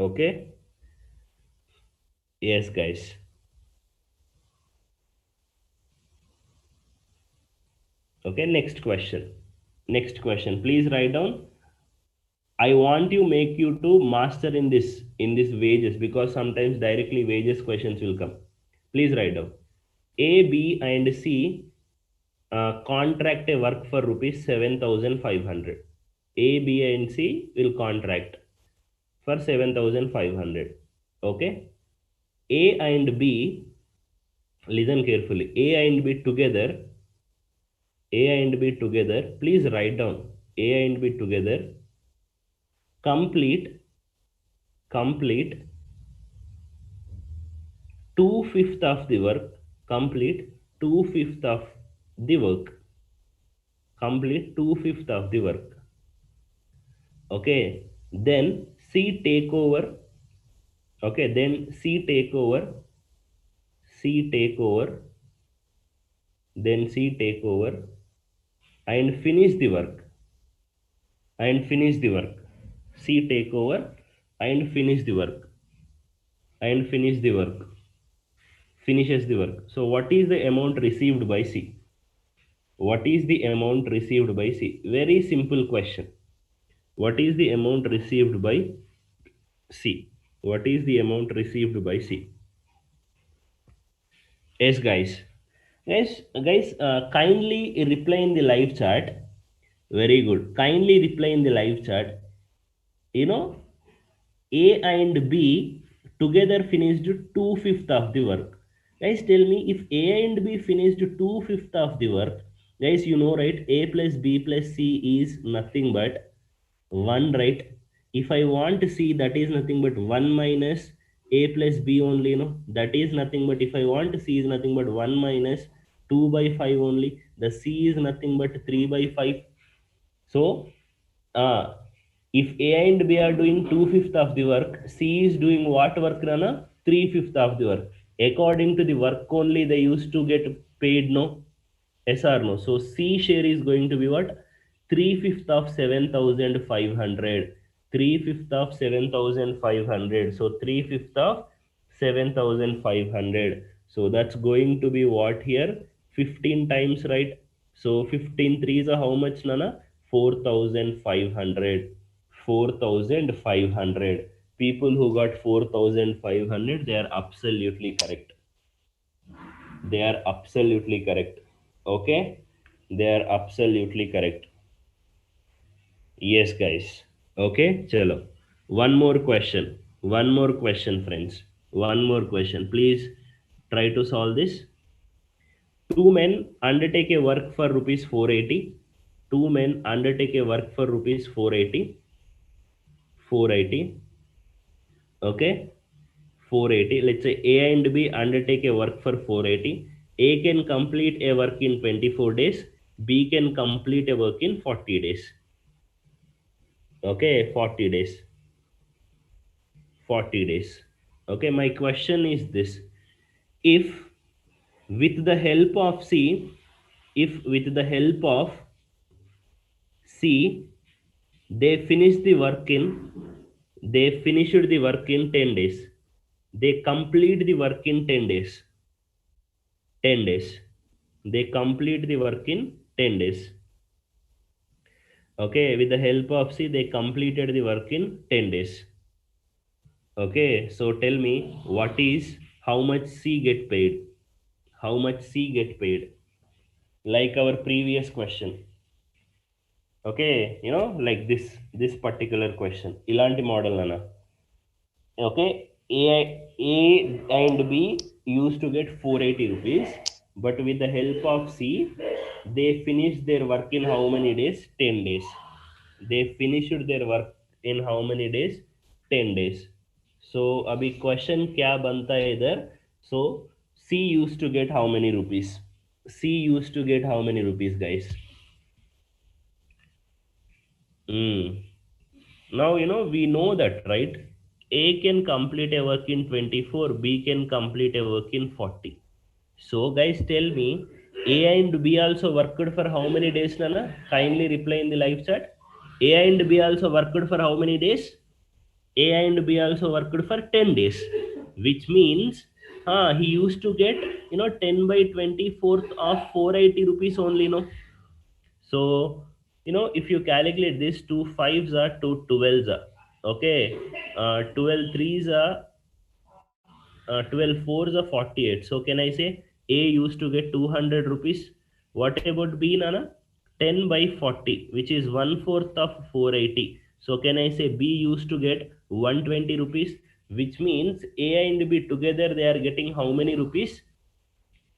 Okay, yes, guys. Okay, next question, please write down. I want you make you to master in this wages, because sometimes directly wages questions will come. Please write down. A, B and C contract a work for rupees 7,500. A, B and C will contract for 7,500. Okay, A and B, listen carefully. A and B together, please write down. A and B together complete 2/5 of the work, complete 2/5 of the work, complete 2/5 of the work. Okay, then C take over. Okay, then C take over, then C take over and finish the work, and finish the work. C take over and finish the work, and finish the work, finishes the work. So what is the amount received by C? What is the amount received by C? Very simple question. What is the amount received by C? What is the amount received by C? Yes, guys. Kindly reply in the live chat. Very good. Kindly reply in the live chat. You know, A and B together finished 2/5 of the work. Guys, tell me, if A and B finished 2/5 of the work, guys, you know, right? A plus B plus C is nothing but 1, right? If I want to see, that is nothing but 1 minus A plus B only, no? That is nothing but, if I want to see, is nothing but 1 minus 2 by 5 only. The C is nothing but 3 by 5. So, uh, if A and B are doing 2/5 of the work, C is doing what work, Rana? 3/5 of the work. According to the work only, they used to get paid, no? Yes or no? So C share is going to be what? 3/5 of 7,500. 3/5 of 7,500. So 3/5 of 7,500. So that's going to be what here? 15 times, right? So 15 threes are how much, Nana? 4,500. 4,500. People who got 4,500, they are absolutely correct. They are absolutely correct. Okay, they are absolutely correct. Yes, guys. Okay, chalo. One more question, friends. One more question, please try to solve this. Two men undertake a work for rupees 480. Two men undertake a work for rupees 480. 480. Okay, 480. Let's say A and B undertake a work for 480. A can complete a work in 24 days. B can complete a work in 40 days. Okay, 40 days. 40 days. Okay, my question is this. If with the help of C, if with the help of C, they finished the work in 10 days. They complete the work in 10 days. 10 days. They complete the work in 10 days. Okay, with the help of C, they completed the work in 10 days. Okay, so tell me, how much C get paid? How much C get paid? Like our previous question. Okay, like this particular question. Ilanti model Nana. Okay, A and B used to get 480 rupees, but with the help of C, they finished their work in how many days? 10 days. They finished their work in how many days? 10 days. So अभी question क्या बनता है इधर? So C used to get how many rupees? C used to get how many rupees, guys? Hmm. Now we know that, right? A can complete a work in 24, B can complete a work in 40. So guys, tell me, A and B also worked for how many days, Nana? Kindly reply in the live chat. A and B also worked for how many days? A and B also worked for 10 days, which means he used to get 10 by 24th of 480 rupees only, no? So, if you calculate this, two fives are two twelves are. Okay, 12 threes are 12 fours are 48. So, can I say A used to get 200 rupees? What about B, Nana? 10 by 40, which is 1/4 of 480. So, can I say B used to get 120 rupees? Which means A and B together they are getting how many rupees?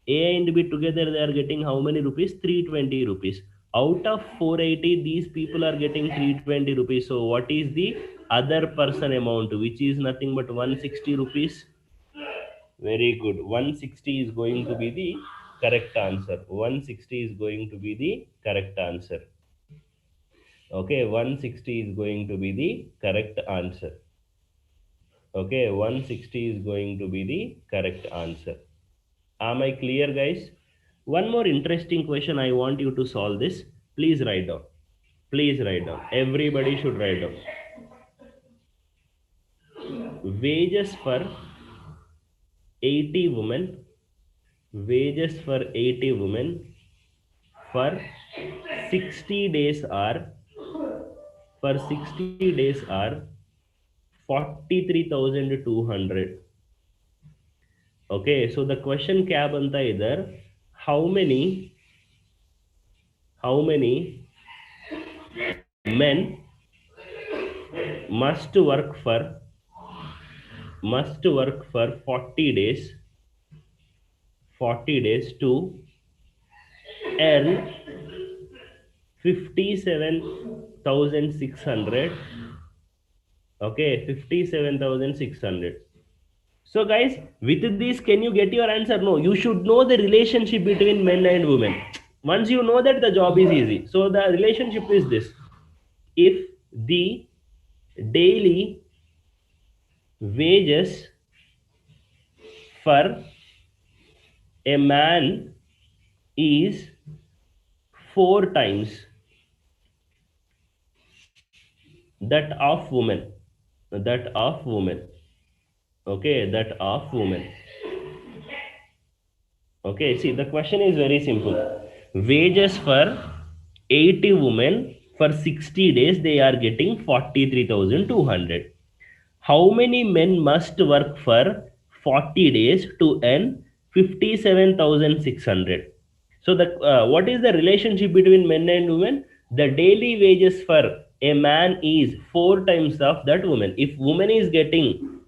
A and B together they are getting how many rupees? 320 rupees. Out of 480, these people are getting 320 rupees. So what is the other person amount, which is nothing but 160 rupees? Very good. 160 is going to be the correct answer. 160 is going to be the correct answer. Okay, 160 is going to be the correct answer. Okay, 160 is going to be the correct answer. Am I clear, guys? One more interesting question I want you to solve this. Please write down. Please write down. Everybody should write down. Wages for 80 women. Wages for 80 women for 60 days are, for 60 days are 43,200. Okay, so the question क्या बनता है इधर, how many men must work for 40 days to earn 57,600. Okay, 57,600. So guys, with this, can you get your answer? No, you should know the relationship between men and women. Once you know that, the job is easy. So the relationship is this: if the daily wages for a man is 4 times that of woman, that of woman, okay, that of woman. Okay, see, the question is very simple. Wages for 80 women for 60 days, they are getting 43,200. How many men must work for 40 days to earn 57,600? So the what is the relationship between men and women? The daily wages for a man is 4 times of that woman. If woman is getting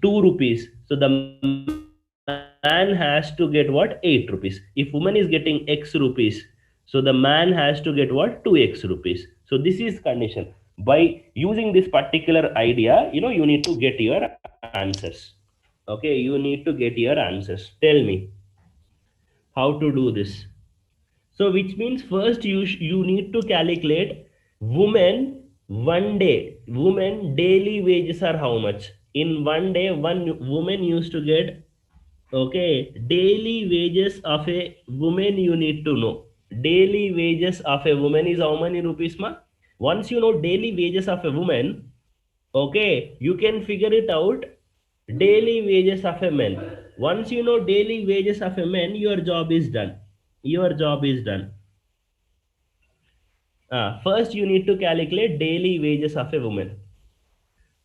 2 rupees, so the man has to get what, 8 rupees. If woman is getting x rupees, so the man has to get what, 2x rupees. So this is condition. By using this particular idea, you need to get your answers. Okay, you need to get your answers. Tell me how to do this. So which means first you need to calculate women one day. Women daily wages are how much? In one day, one woman used to get, okay, daily wages of a woman you need to know. Daily wages of a woman is how many rupees, ma? Once you know daily wages of a woman, okay, you can figure it out daily wages of a man. Once you know daily wages of a man, your job is done. Your job is done. First, you need to calculate daily wages of a woman.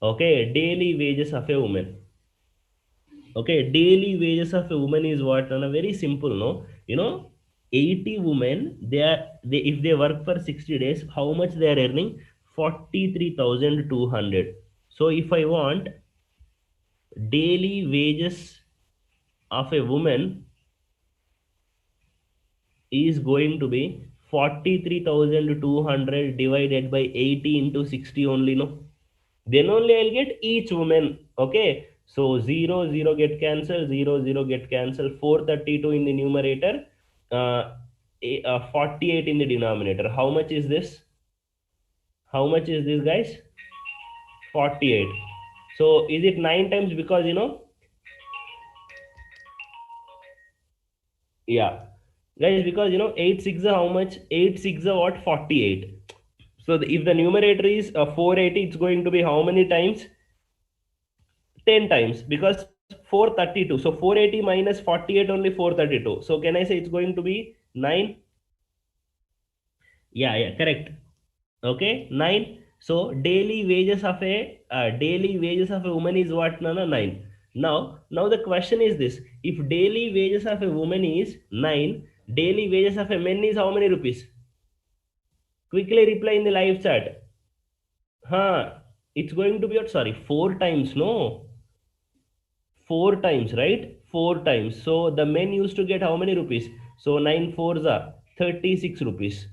Okay, daily wages of a woman. Okay, daily wages of a woman is what? And a very simple, no? 80 women, they if they work for 60 days, how much they are earning? 43,200. So if I want daily wages of a woman is going to be 43,200 divided by 80 into 60 only, no? Then only I'll get each woman. Okay, so 0 0 get cancelled, 0 0 get cancelled, 432 in the numerator, 48 in the denominator. How much is this? How much is this, guys? 48. So is it 9 times? Because yeah, guys, because 8 6 are how much? 8 6 are what? 48. So if the numerator is 480, it's going to be how many times? 10 times, because 432. So 480 minus 48, only 432. So can I say it's going to be 9? Yeah, yeah, correct. Okay, 9. So daily wages of a woman is what? No, no, 9. Now the question is this: if daily wages of a woman is 9, daily wages of a man is how many rupees? Quickly reply in the live chat. Huh? It's going to be what? Sorry, 4 times. No, 4 times, right? 4 times. So the men used to get how many rupees? So 9 fours are 36 rupees.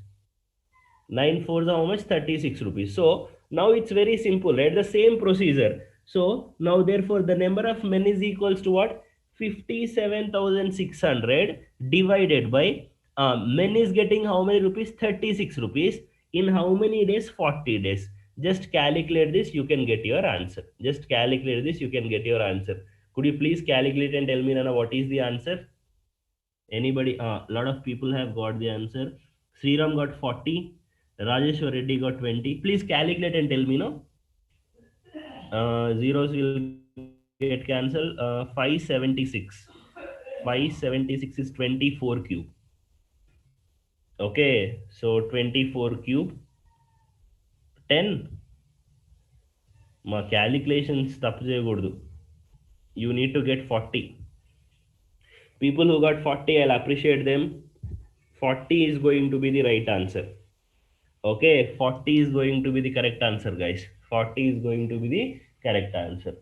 9 fours are how much? 36 rupees. So now it's very simple, right? The same procedure. So now therefore the number of men is equals to what? 57,600 divided by men is getting how many rupees? 36 rupees. In how many days? 40 days. Just calculate this, you can get your answer. Just calculate this, you can get your answer. Could you please calculate and tell me, Nana, what is the answer? Anybody? A lot of people have got the answer. Sriram got 40. Rajeshwar Reddy got 20. Please calculate and tell me, no? Zeros will get cancelled. 576. 576 is 24 cube. Okay, so 24 cube. 10. మా calculations తప్పు చేయకూడదు. You need to get 40. People who got 40, I'll appreciate them. 40 is going to be the right answer. Okay, 40 is going to be the correct answer, guys. 40 is going to be the correct answer.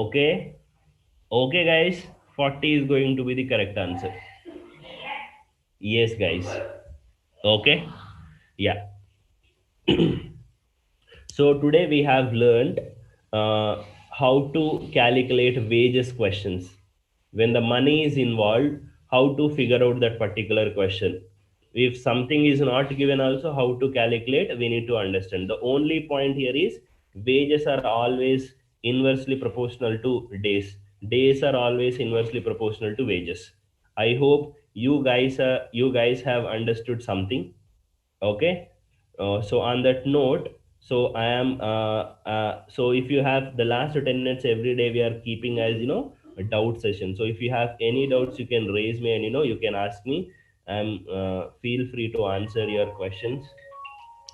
Okay, okay, guys. 40 is going to be the correct answer. Yes, guys. Okay, yeah. So today we have learned how to calculate wages questions. When the money is involved, how to figure out that particular question. If something is not given also, how to calculate, we need to understand. The only point here is wages are always inversely proportional to days. Days are always inversely proportional to wages. I hope you guys have understood something. Okay, so on that note, so I am so if you have the last 10 minutes every day, we are keeping as a doubt session. So if you have any doubts, you can raise me, and you can ask me. I'm feel free to answer your questions.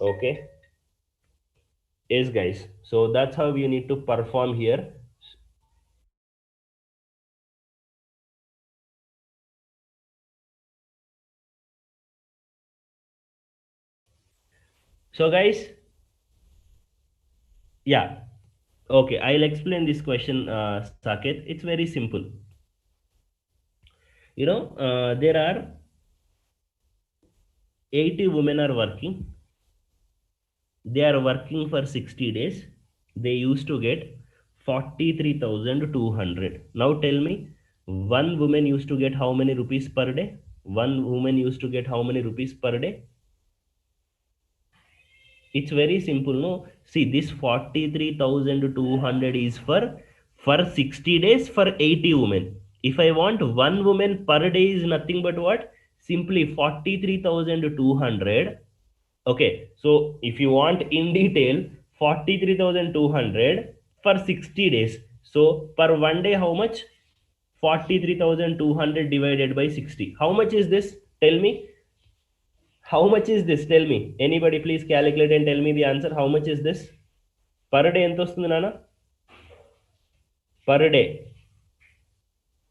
Okay, yes, guys, so that's how you need to perform here. So guys, yeah, okay, I'll explain this question, Saket. It's very simple. There are 80 women are working. They are working for 60 days. They used to get 43,200. Now tell me, one woman used to get how many rupees per day? One woman used to get how many rupees per day? It's very simple, no? See, this 43,200 is for 60 days for 80 women. If I want one woman per day is nothing but what? Simply 43,200. Okay, so if you want in detail, 43,200 for 60 days. So per one day, how much? 43,200 divided by 60. How much is this? Tell me. How much is this? Tell me. Anybody please calculate and tell me the answer. How much is this? Per day ఎంత వస్తుంది నాన్న? Per day.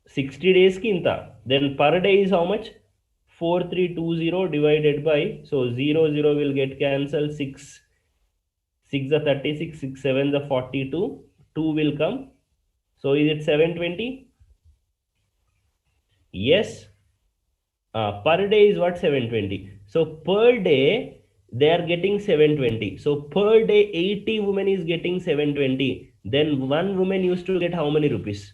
60 days ki inta. Then per day is how much? 4320 divided by, so 0 will get cancelled. 6 are 36, 6 7 are 42, 2 will come. So is it 720? Yes. Per day is what? 720. So per day they are getting 720. So per day 80 women is getting 720. Then one woman used to get how many rupees?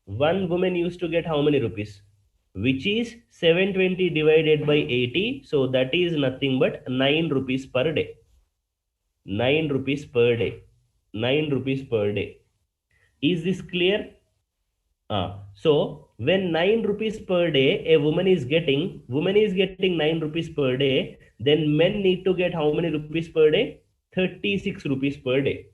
One woman used to get how many rupees? Which is 720 divided by 80. So that is nothing but 9 rupees per day. 9 rupees per day. 9 rupees per day. Is this clear? So when 9 rupees per day a woman is getting 9 rupees per day, then men need to get how many rupees per day? 36 rupees per day.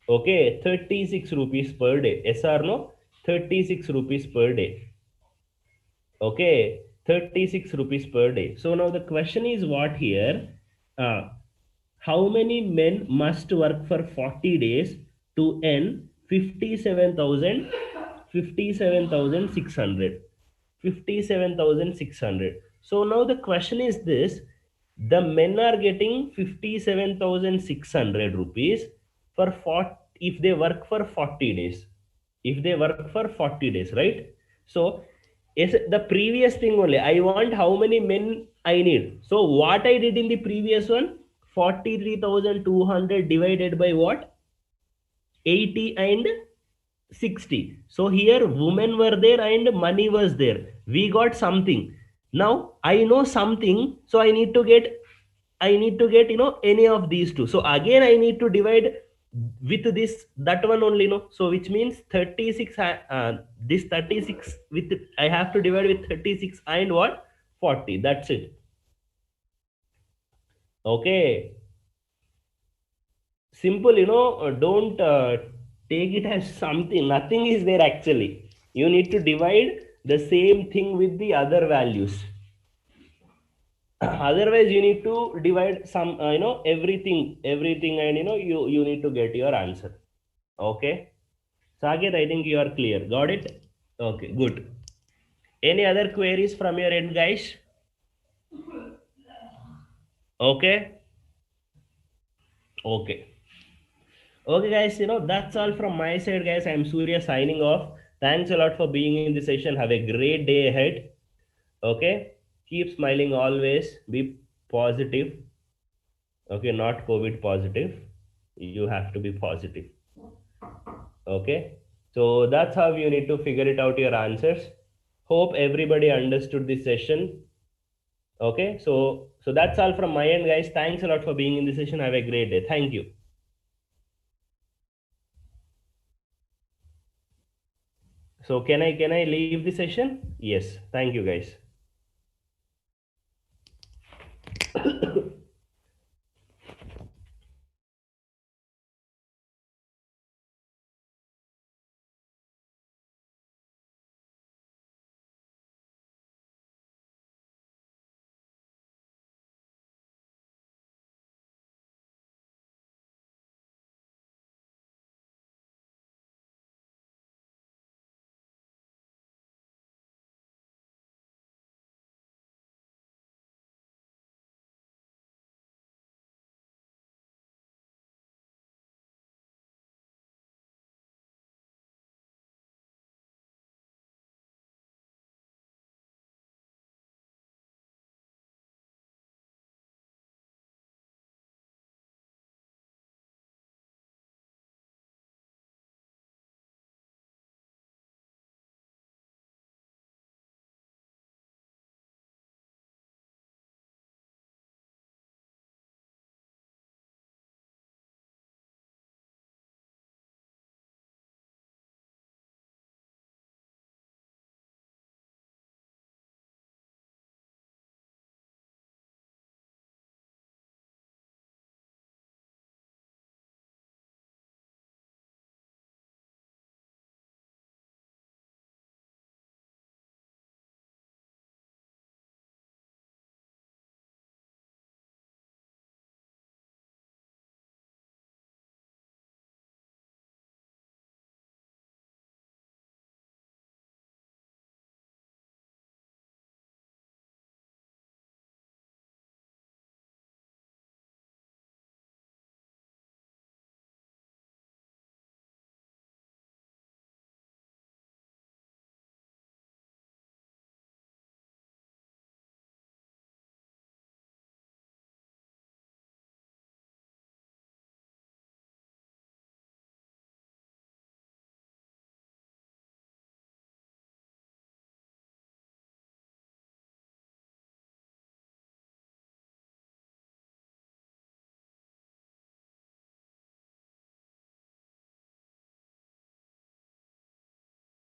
Okay, 36 rupees per day. Yes or no? 36 rupees per day. Okay, 36 rupees per day. So now the question is what here? How many men must work for 40 days to earn 57,600? 57,600. So now the question is this: the men are getting 57,600 rupees for 40 if they work for 40 days. If they work for 40 days, right? So is the previous thing only. I want how many men I need. So what I did in the previous one, 43,200 divided by what? 80 and 60. So here women were there and money was there. We got something. Now I know something, so I need to get any of these two. So again I need to divide with this that one only, no. So which means 36, this 36 with, I have to divide with 36 and what, 40. That's it. Okay, simple, don't take it as something, nothing is there actually. You need to divide the same thing with the other values. Otherwise you need to divide some, everything, and you need to get your answer. Okay, Saket, I think you are clear, got it? Okay, good. Any other queries from your end, guys? Okay, okay. Okay, guys, that's all from my side, guys. I'm Surya signing off. Thanks a lot for being in the session. Have a great day ahead. Okay, keep smiling always. Be positive. Okay, not COVID positive. You have to be positive. Okay, so that's how you need to figure it out your answers. Hope everybody understood this session. Okay, so that's all from my end, guys. Thanks a lot for being in the session. Have a great day. Thank you. So can I leave the session? Yes. Thank you, guys.